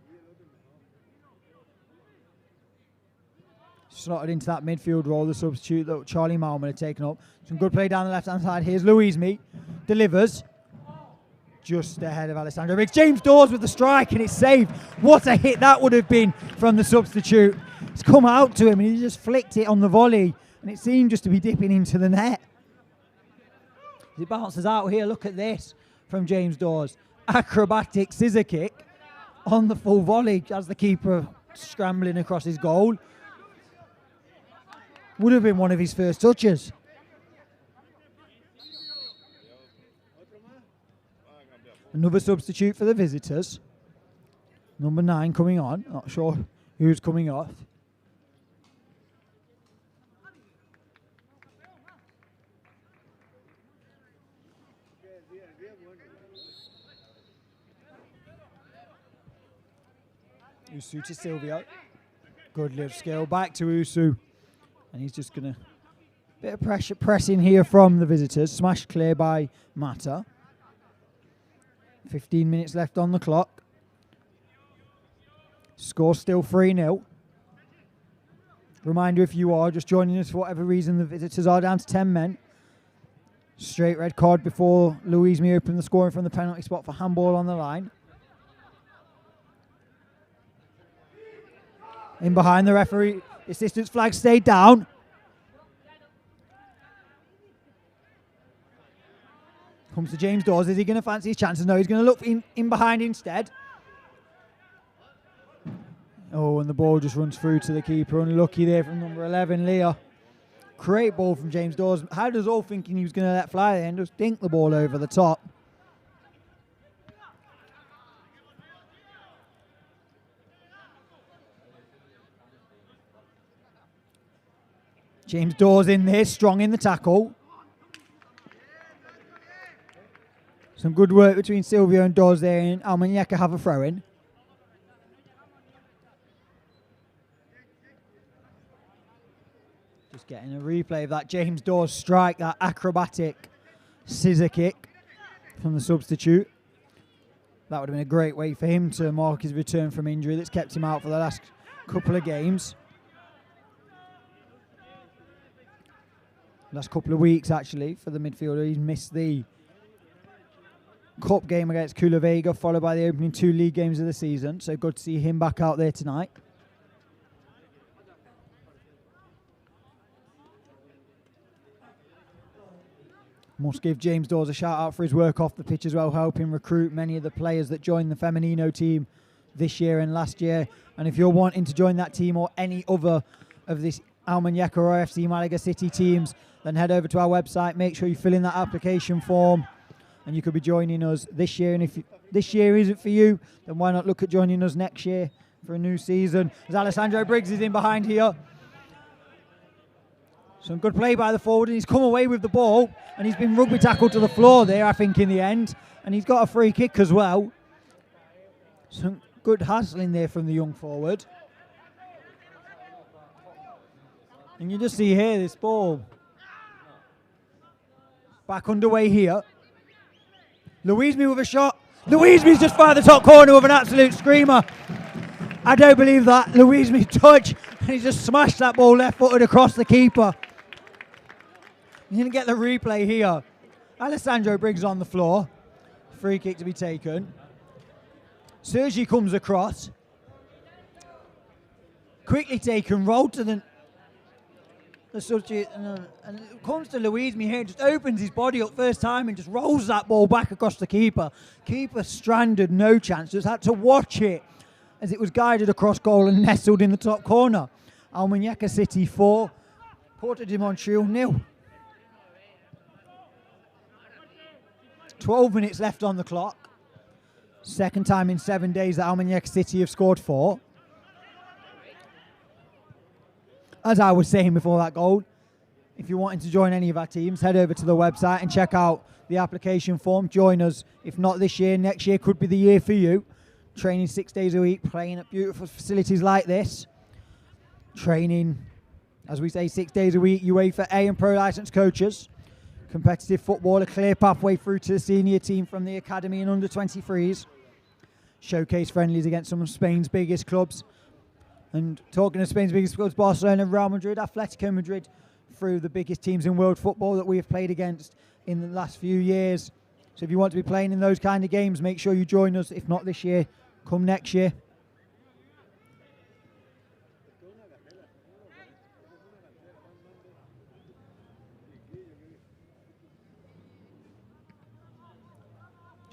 Slotted into that midfield role, the substitute that Charlie Malman had taken up. Some good play down the left-hand side. Here's Louise Meat. Delivers. Just ahead of Alessandro Briggs. James Dawes with the strike, and it's saved. What a hit that would have been from the substitute. It's come out to him, and he just flicked it on the volley, and it seemed just to be dipping into the net. As it bounces out here, look at this from James Dawes. Acrobatic scissor kick on the full volley as the keeper scrambling across his goal. Would have been one of his first touches. Another substitute for the visitors. Number 9 coming on. Not sure who's coming off. Usu to Silvio. Good live skill. Back to Usu. And he's just going to... Bit of pressure pressing here from the visitors. Smashed clear by Mata. 15 minutes left on the clock. Score still 3-0. Reminder, if you are just joining us for whatever reason, the visitors are down to 10 men. Straight red card before Louise Mee opened the scoring from the penalty spot for handball on the line. In behind the referee, assistant's flag stayed down. Comes to James Dawes. Is he going to fancy his chances? No, he's going to look in behind instead. Oh, and the ball just runs through to the keeper. Unlucky there from number 11, Leah. Great ball from James Dawes. Had us all thinking he was going to let fly there and just dink the ball over the top. James Dawes in there, strong in the tackle. Some good work between Silvio and Dawes there, and Almuñecar have a throw-in. Just getting a replay of that James Dawes strike, that acrobatic scissor kick from the substitute. That would have been a great way for him to mark his return from injury that's kept him out for the last couple of games. Last couple of weeks, actually, for the midfielder. He's missed the cup game against Kula Vega, followed by the opening 2 league games of the season. So good to see him back out there tonight. Must give James Dawes a shout out for his work off the pitch as well, helping recruit many of the players that joined the Femenino team this year and last year. And if you're wanting to join that team or any other of this Almuñecar or FC Malaga City teams, then head over to our website. Make sure you fill in that application form, and you could be joining us this year. And if this year isn't for you, then why not look at joining us next year for a new season? As Alessandro Briggs is in behind here. Some good play by the forward, and he's come away with the ball, and he's been rugby tackled to the floor there, I think, in the end. And he's got a free kick as well. Some good hassling there from the young forward. And you just see here this ball back underway here. Louise Mee with a shot. Louise Mee's just fired the top corner with an absolute screamer. I don't believe that. Louise Mee touch, and he just smashed that ball left-footed across the keeper. You didn't get the replay here. Alessandro Briggs on the floor. Free kick to be taken. Sergi comes across. Quickly taken, rolled to the substitute, and it comes to Louise Mee here, just opens his body up first time and just rolls that ball back across the keeper. Keeper stranded, no chance, just had to watch it as it was guided across goal and nestled in the top corner. Almuñecar City 4, Puerto de Motril 0. 12 minutes left on the clock. Second time in 7 days that Almuñecar City have scored 4. As I was saying before that goal, if you're wanting to join any of our teams, head over to the website and check out the application form. Join us. If not this year, next year could be the year for you. Training 6 days a week, playing at beautiful facilities like this. Training, as we say, 6 days a week, UEFA A and Pro licensed coaches. Competitive football, a clear pathway through to the senior team from the academy and under 23s. Showcase friendlies against some of Spain's biggest clubs. And talking of Spain's biggest clubs, Barcelona, Real Madrid, Atletico Madrid, through the biggest teams in world football that we have played against in the last few years. So if you want to be playing in those kind of games, make sure you join us. If not this year, come next year.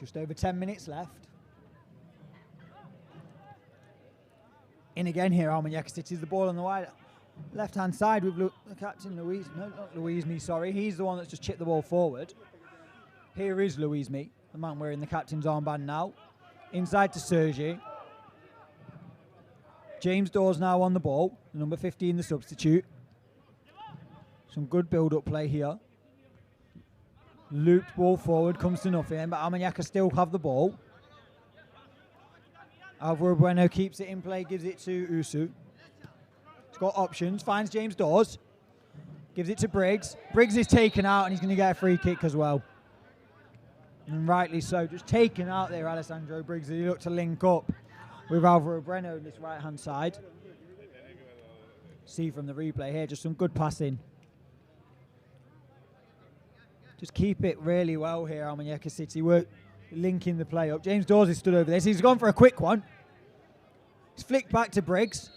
Just over 10 minutes left. In again here, Almuñecar City is the ball on the wide left-hand side with the captain, Louise. No, not Louise Mee, sorry. He's the one that's just chipped the ball forward. Here is Louise Mee. the man wearing the captain's armband now. Inside to Sergi. James Dawes now on the ball, number 15, the substitute. Some good build-up play here. Looped ball forward, comes to nothing, but Almuñecar still have the ball. Alvaro Bueno keeps it in play, gives it to Usu. He's got options, finds James Dawes, gives it to Briggs. Briggs is taken out and he's going to get a free kick as well. And rightly so, just taken out there, Alessandro Briggs, as he looked to link up with Alvaro Bueno on this right-hand side. See from the replay here, just some good passing. Just keep it really well here, Almuñecar City. We're linking the play up. James Dawes has stood over this. He's gone for a quick one. He's flicked back to Briggs.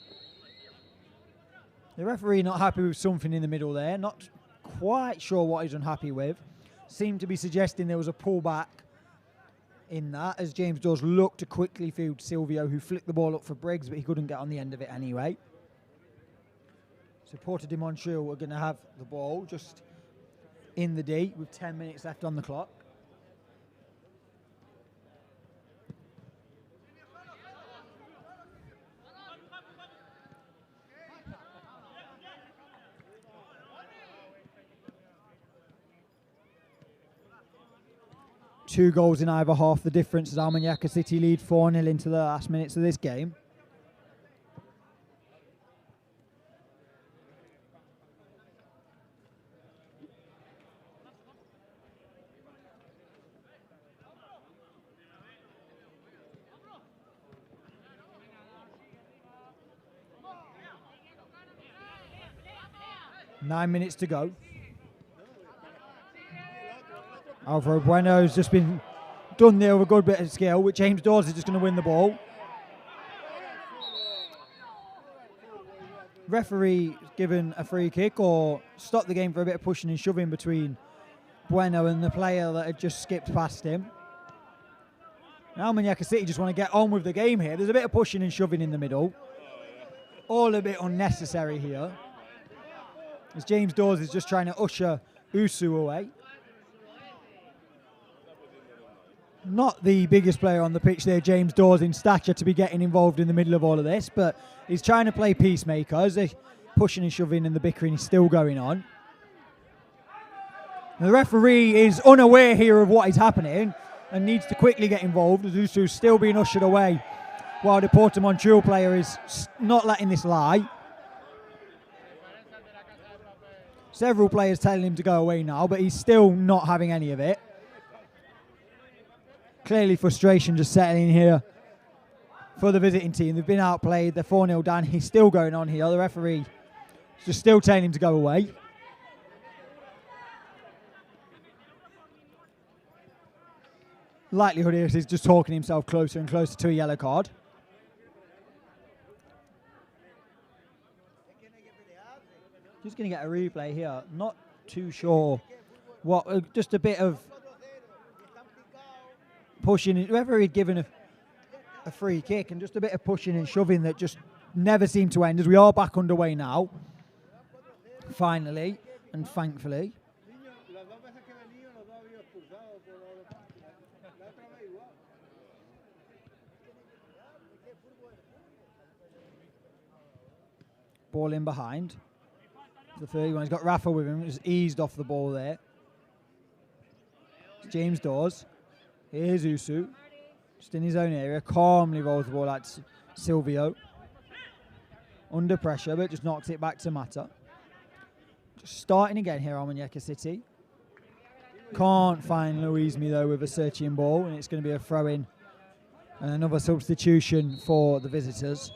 The referee not happy with something in the middle there. Not quite sure what he's unhappy with. Seemed to be suggesting there was a pullback in that, as James Dawes looked to quickly field Silvio, who flicked the ball up for Briggs, but he couldn't get on the end of it anyway. So Puerto de Motril are going to have the ball just in the D with 10 minutes left on the clock. Two goals in either half. The difference as Almuñecar City lead 4-0 into the last minutes of this game. Nine minutes to go. Alvaro Bueno's just been done there with a good bit of skill, with James Dawes is just going to win the ball. Referee given a free kick or stopped the game for a bit of pushing and shoving between Bueno and the player that had just skipped past him. Now Almuñecar City just want to get on with the game here. There's a bit of pushing and shoving in the middle. All a bit unnecessary here, as James Dawes is just trying to usher Usu away. Not the biggest player on the pitch there, James Dawes, in stature to be getting involved in the middle of all of this, but he's trying to play peacemaker as the pushing and shoving and the bickering is still going on. The referee is unaware here of what is happening and needs to quickly get involved, as Usu's still being ushered away while the Puerto Motril player is not letting this lie. Several players telling him to go away now, but he's still not having any of it. Clearly frustration just settling here for the visiting team. They've been outplayed, they're 4-0 down. He's still going on here. The referee is just still telling him to go away. Likelihood is he's just talking himself closer and closer to a yellow card. Just going to get a replay here. Not too sure what, just a bit of pushing. Whoever he'd given a free kick and just a bit of pushing and shoving that just never seemed to end, as we are back underway now. Finally and thankfully. Ball in behind. The 31, he's got Rafa with him, just eased off the ball there. It's James Dawes. Here's Usu, just in his own area, calmly rolls the ball out to Silvio. Under pressure, but just knocks it back to Mata. Just starting again here, Almuñecar City. Can't find Luismi though with a searching ball, and it's going to be a throw-in and another substitution for the visitors.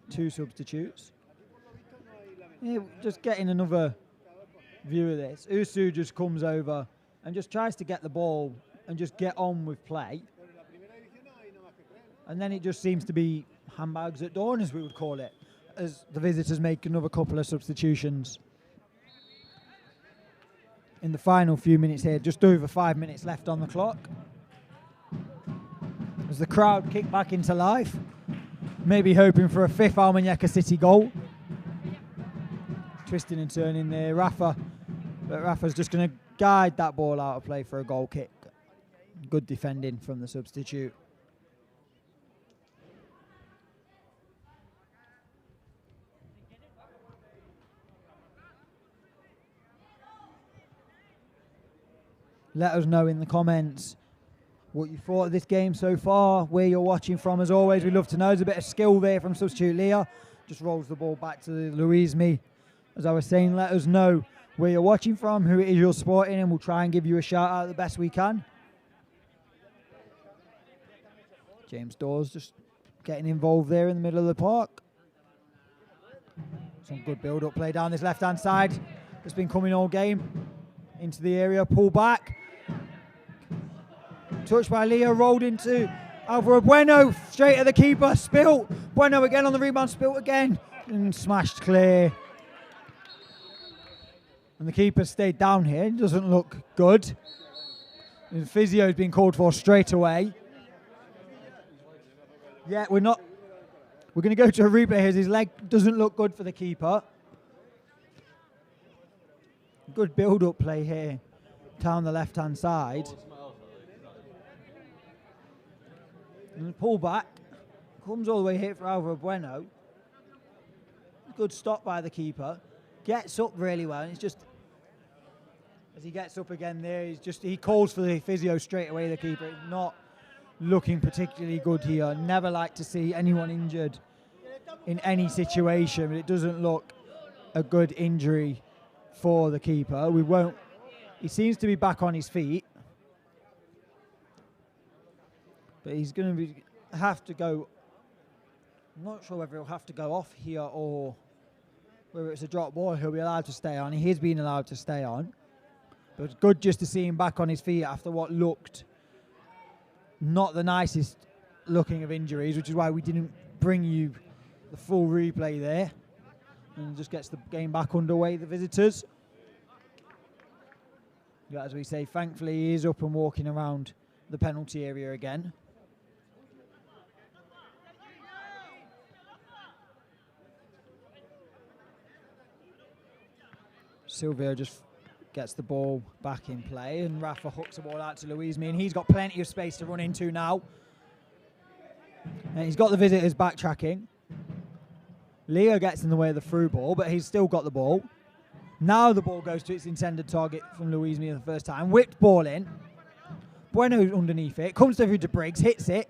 Two substitutes. Yeah, just getting another view of this. Usu just comes over and just tries to get the ball and just get on with play. And then it just seems to be handbags at dawn, as we would call it, as the visitors make another couple of substitutions. In the final few minutes here, just over 5 minutes left on the clock. As the crowd kick back into life, maybe hoping for a fifth Almuñecar City goal. Twisting and turning there. Rafa But Rafa's just going to guide that ball out of play for a goal kick. Good defending from the substitute. Let us know in the comments what you thought of this game so far, where you're watching from. As always, we'd love to know. There's a bit of skill there from substitute Leah. Just rolls the ball back to Louise Me. As I was saying, let us know where you're watching from, who it is you're supporting, and we'll try and give you a shout out the best we can. James Dawes just getting involved there in the middle of the park. Some good build-up play down this left-hand side. It's been coming all game. Into the area, pull back. Touched by Leo, rolled into Alvaro Bueno, straight at the keeper, spilt. Bueno again on the rebound, spilt again, and smashed clear. And the keeper stayed down here, it doesn't look good. And physio's been called for straight away. Yeah, we're going to go to a replay here as his leg doesn't look good for the keeper. Good build-up play here down the left-hand side. And pull back. Comes all the way here for Alvaro Bueno. Good stop by the keeper. Gets up really well. And it's just, as he gets up again there, he calls for the physio straight away, the keeper. It's not looking particularly good here. Never like to see anyone injured in any situation, but it doesn't look a good injury for the keeper. He seems to be back on his feet. But he's going to have to go. I'm not sure whether he'll have to go off here or whether it's a drop ball he'll be allowed to stay on. He is being allowed to stay on. But it's good just to see him back on his feet after what looked not the nicest looking of injuries, which is why we didn't bring you the full replay there. And just gets the game back underway, the visitors. But as we say, thankfully he is up and walking around the penalty area again. Silvio just gets the ball back in play, and Rafa hooks the ball out to Louise Me, and he's got plenty of space to run into now. And he's got the visitors backtracking. Leo gets in the way of the through ball, but he's still got the ball. Now the ball goes to its intended target from Louise Me the first time. Whipped ball in. Bueno underneath it. Comes through to Briggs, hits it.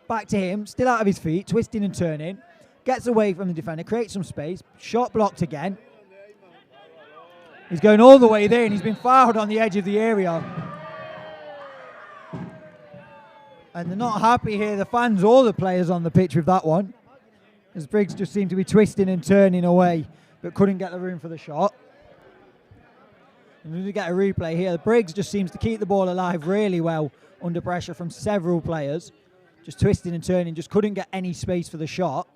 Back to him, still out of his feet, twisting and turning. Gets away from the defender, creates some space. Shot blocked again. He's going all the way there, and he's been fouled on the edge of the area. And they're not happy here, the fans or the players on the pitch with that one. As Briggs just seemed to be twisting and turning away, but couldn't get the room for the shot. And we get a replay here. Briggs just seems to keep the ball alive really well under pressure from several players. Just twisting and turning, just couldn't get any space for the shot.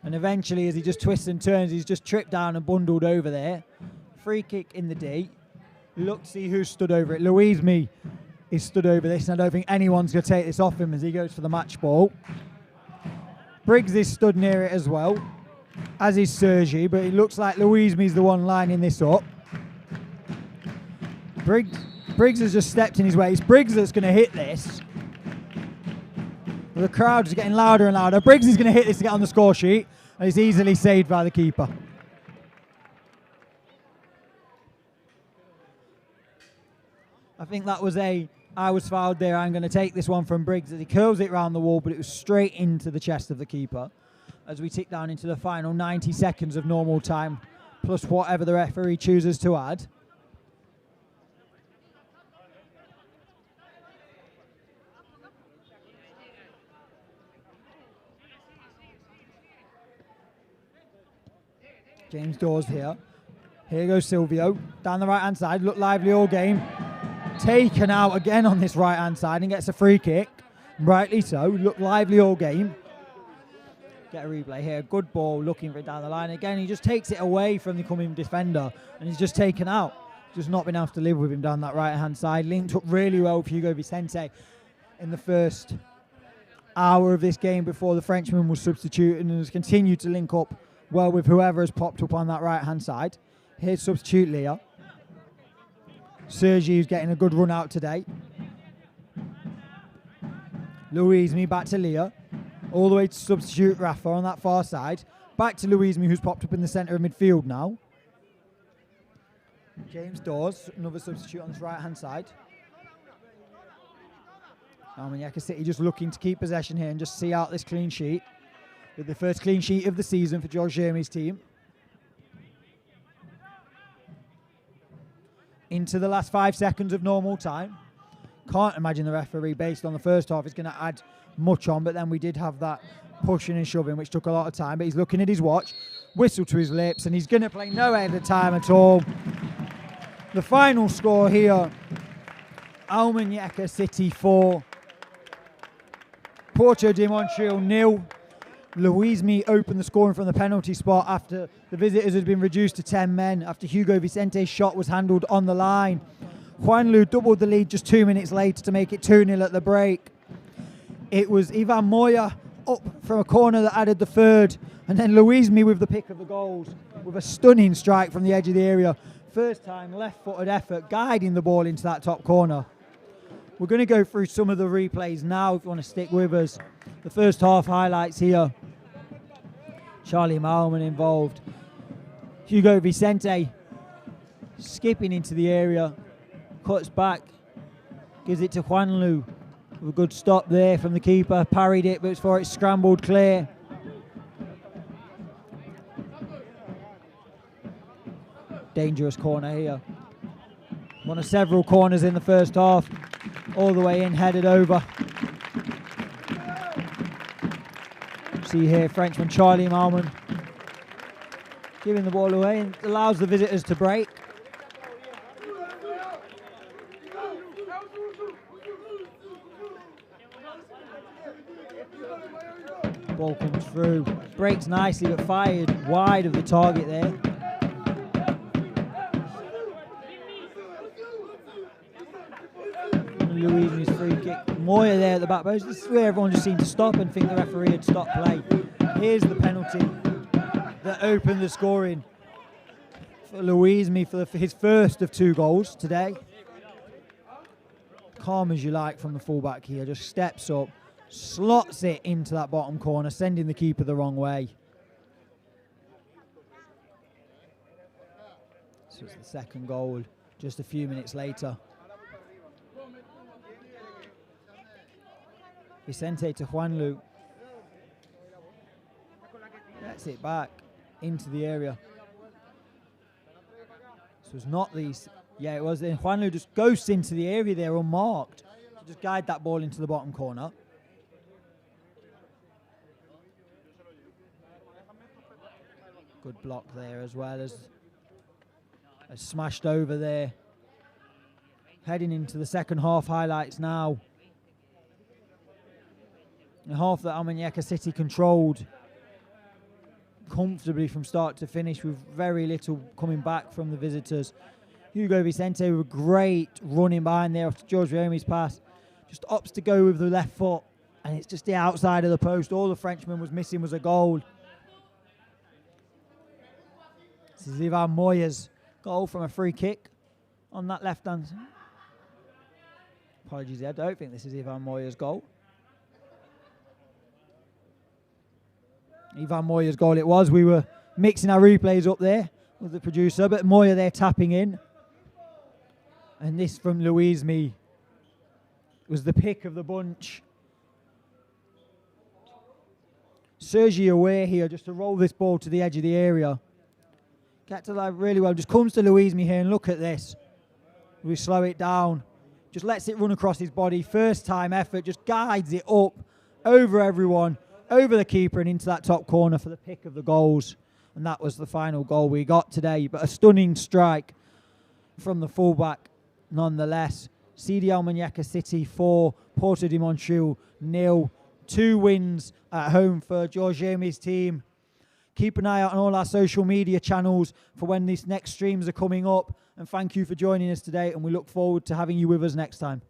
And eventually, as he just twists and turns, he's just tripped down and bundled over there. Free kick in the D. Look to see who stood over it. Louise Me is stood over this, and I don't think anyone's going to take this off him as he goes for the match ball. Briggs is stood near it as well, as is Sergi, but it looks like Louise Me's the one lining this up. Briggs has just stepped in his way. It's Briggs that's going to hit this. The crowd is getting louder and louder. Briggs is going to hit this to get on the score sheet, and it's easily saved by the keeper. I think that was I was fouled there. I'm going to take this one from Briggs as he curls it round the wall, but it was straight into the chest of the keeper. As we tick down into the final 90 seconds of normal time, plus whatever the referee chooses to add. James Dawes here. Here goes Silvio. Down the right-hand side. Look lively all game. Taken out again on this right-hand side and gets a free kick. Rightly so. Look lively all game. Get a replay here. Good ball looking for it down the line. Again, he just takes it away from the coming defender and he's just taken out. Just not been able to live with him down that right-hand side. Linked up really well with Hugo Vicente in the first hour of this game before the Frenchman was substituted, and has continued to link up well with whoever has popped up on that right-hand side. Here's substitute Leah. Sergiu's getting a good run out today. Louise-Me back to Leah. All the way to substitute Rafa on that far side. Back to Louise-Me, who's popped up in the centre of midfield now. James Dawes, another substitute on this right-hand side. Almunecar City just looking to keep possession here and just see out this clean sheet. With the first clean sheet of the season for George Jeremy's team. Into the last 5 seconds of normal time. Can't imagine the referee, based on the first half, is going to add much on, but then we did have that pushing and shoving, which took a lot of time. But he's looking at his watch, whistle to his lips, and he's going to play no end of time at all. The final score here, Almunecar City 4, Puerto de Motril 0. Louise-Me opened the scoring from the penalty spot after the visitors had been reduced to 10 men, after Hugo Vicente's shot was handled on the line. Juanlu doubled the lead just 2 minutes later to make it 2-0 at the break. It was Ivan Moya up from a corner that added the third, and then Louise-Me with the pick of the goals, with a stunning strike from the edge of the area. First time left-footed effort, guiding the ball into that top corner. We're going to go through some of the replays now if you want to stick with us. The first half highlights here. Charlie Malman involved. Hugo Vicente skipping into the area, cuts back, gives it to Juanlu. A good stop there from the keeper, parried it, but before it's scrambled clear. Dangerous corner here. One of several corners in the first half. All the way in, headed over. See here, Frenchman Charlie Malman giving the ball away and allows the visitors to break. Ball comes through, breaks nicely but fired wide of the target there. Louise-Me's free kick. Moya there at the back post. This is where everyone just seemed to stop and think the referee had stopped play. Here's the penalty that opened the scoring for Louise-Me for his first of 2 goals today. Calm as you like from the fullback here. Just steps up, slots it into that bottom corner, sending the keeper the wrong way. So it's the second goal just a few minutes later. Vicente to Juanlu. Gets it back into the area. This was not these. Yeah, it was. Then Juanlu just ghosts into the area there unmarked to just guide that ball into the bottom corner. Good block there as well as smashed over there. Heading into the second half highlights now. A half that Almunecar City controlled comfortably from start to finish with very little coming back from the visitors. Hugo Vicente with a great running behind there after George Jeremy's pass. Just opts to go with the left foot and it's just the outside of the post. All the Frenchman was missing was a goal. This is Ivan Moya's goal from a free kick on that left hand. Apologies, I don't think this is Ivan Moya's goal. Ivan Moya's goal it was. We were mixing our replays up there with the producer, but Moya there tapping in. And this from Louise-Me was the pick of the bunch. Sergi away here just to roll this ball to the edge of the area. Gets to live really well. Just comes to Louise-Me here and look at this. We slow it down. Just lets it run across his body. First time effort. Just guides it up over everyone, over the keeper and into that top corner for the pick of the goals. And that was the final goal we got today. But a stunning strike from the fullback nonetheless. CD Almuñecar City 4, Puerto de Motril 0. 2 wins at home for George Jeremy's team. Keep an eye out on all our social media channels for when these next streams are coming up. And thank you for joining us today, and we look forward to having you with us next time.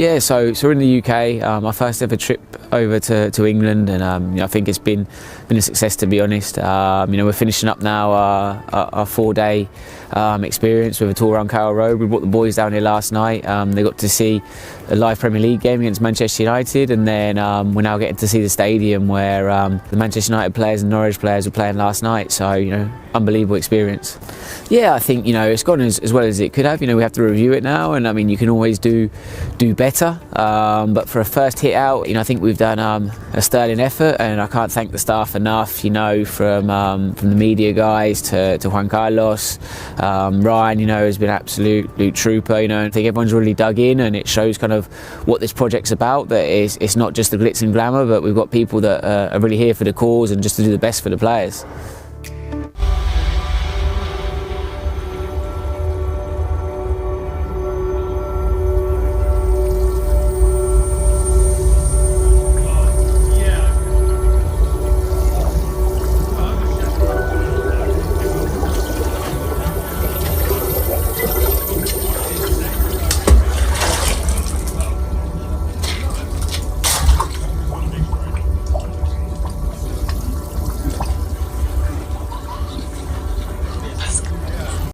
Yeah, so we're in the UK. My first ever trip over to England, and I think it's been a success, to be honest. We're finishing up now our 4-day experience with a tour around Carroll Road. We brought the boys down here last night. They got to see a live Premier League game against Manchester United, and then we're now getting to see the stadium where the Manchester United players and Norwich players were playing last night. So, unbelievable experience. Yeah, I think, it's gone as well as it could have. We have to review it now, and I mean, you can always do better. But for a first hit out, I think we've done a sterling effort, and I can't thank the staff enough, from the media guys to Juan Carlos. Ryan, has been an absolute trooper, I think everyone's really dug in, and it shows kind of what this project's about, that it's not just the glitz and glamour, but we've got people that are really here for the cause and just to do the best for the players.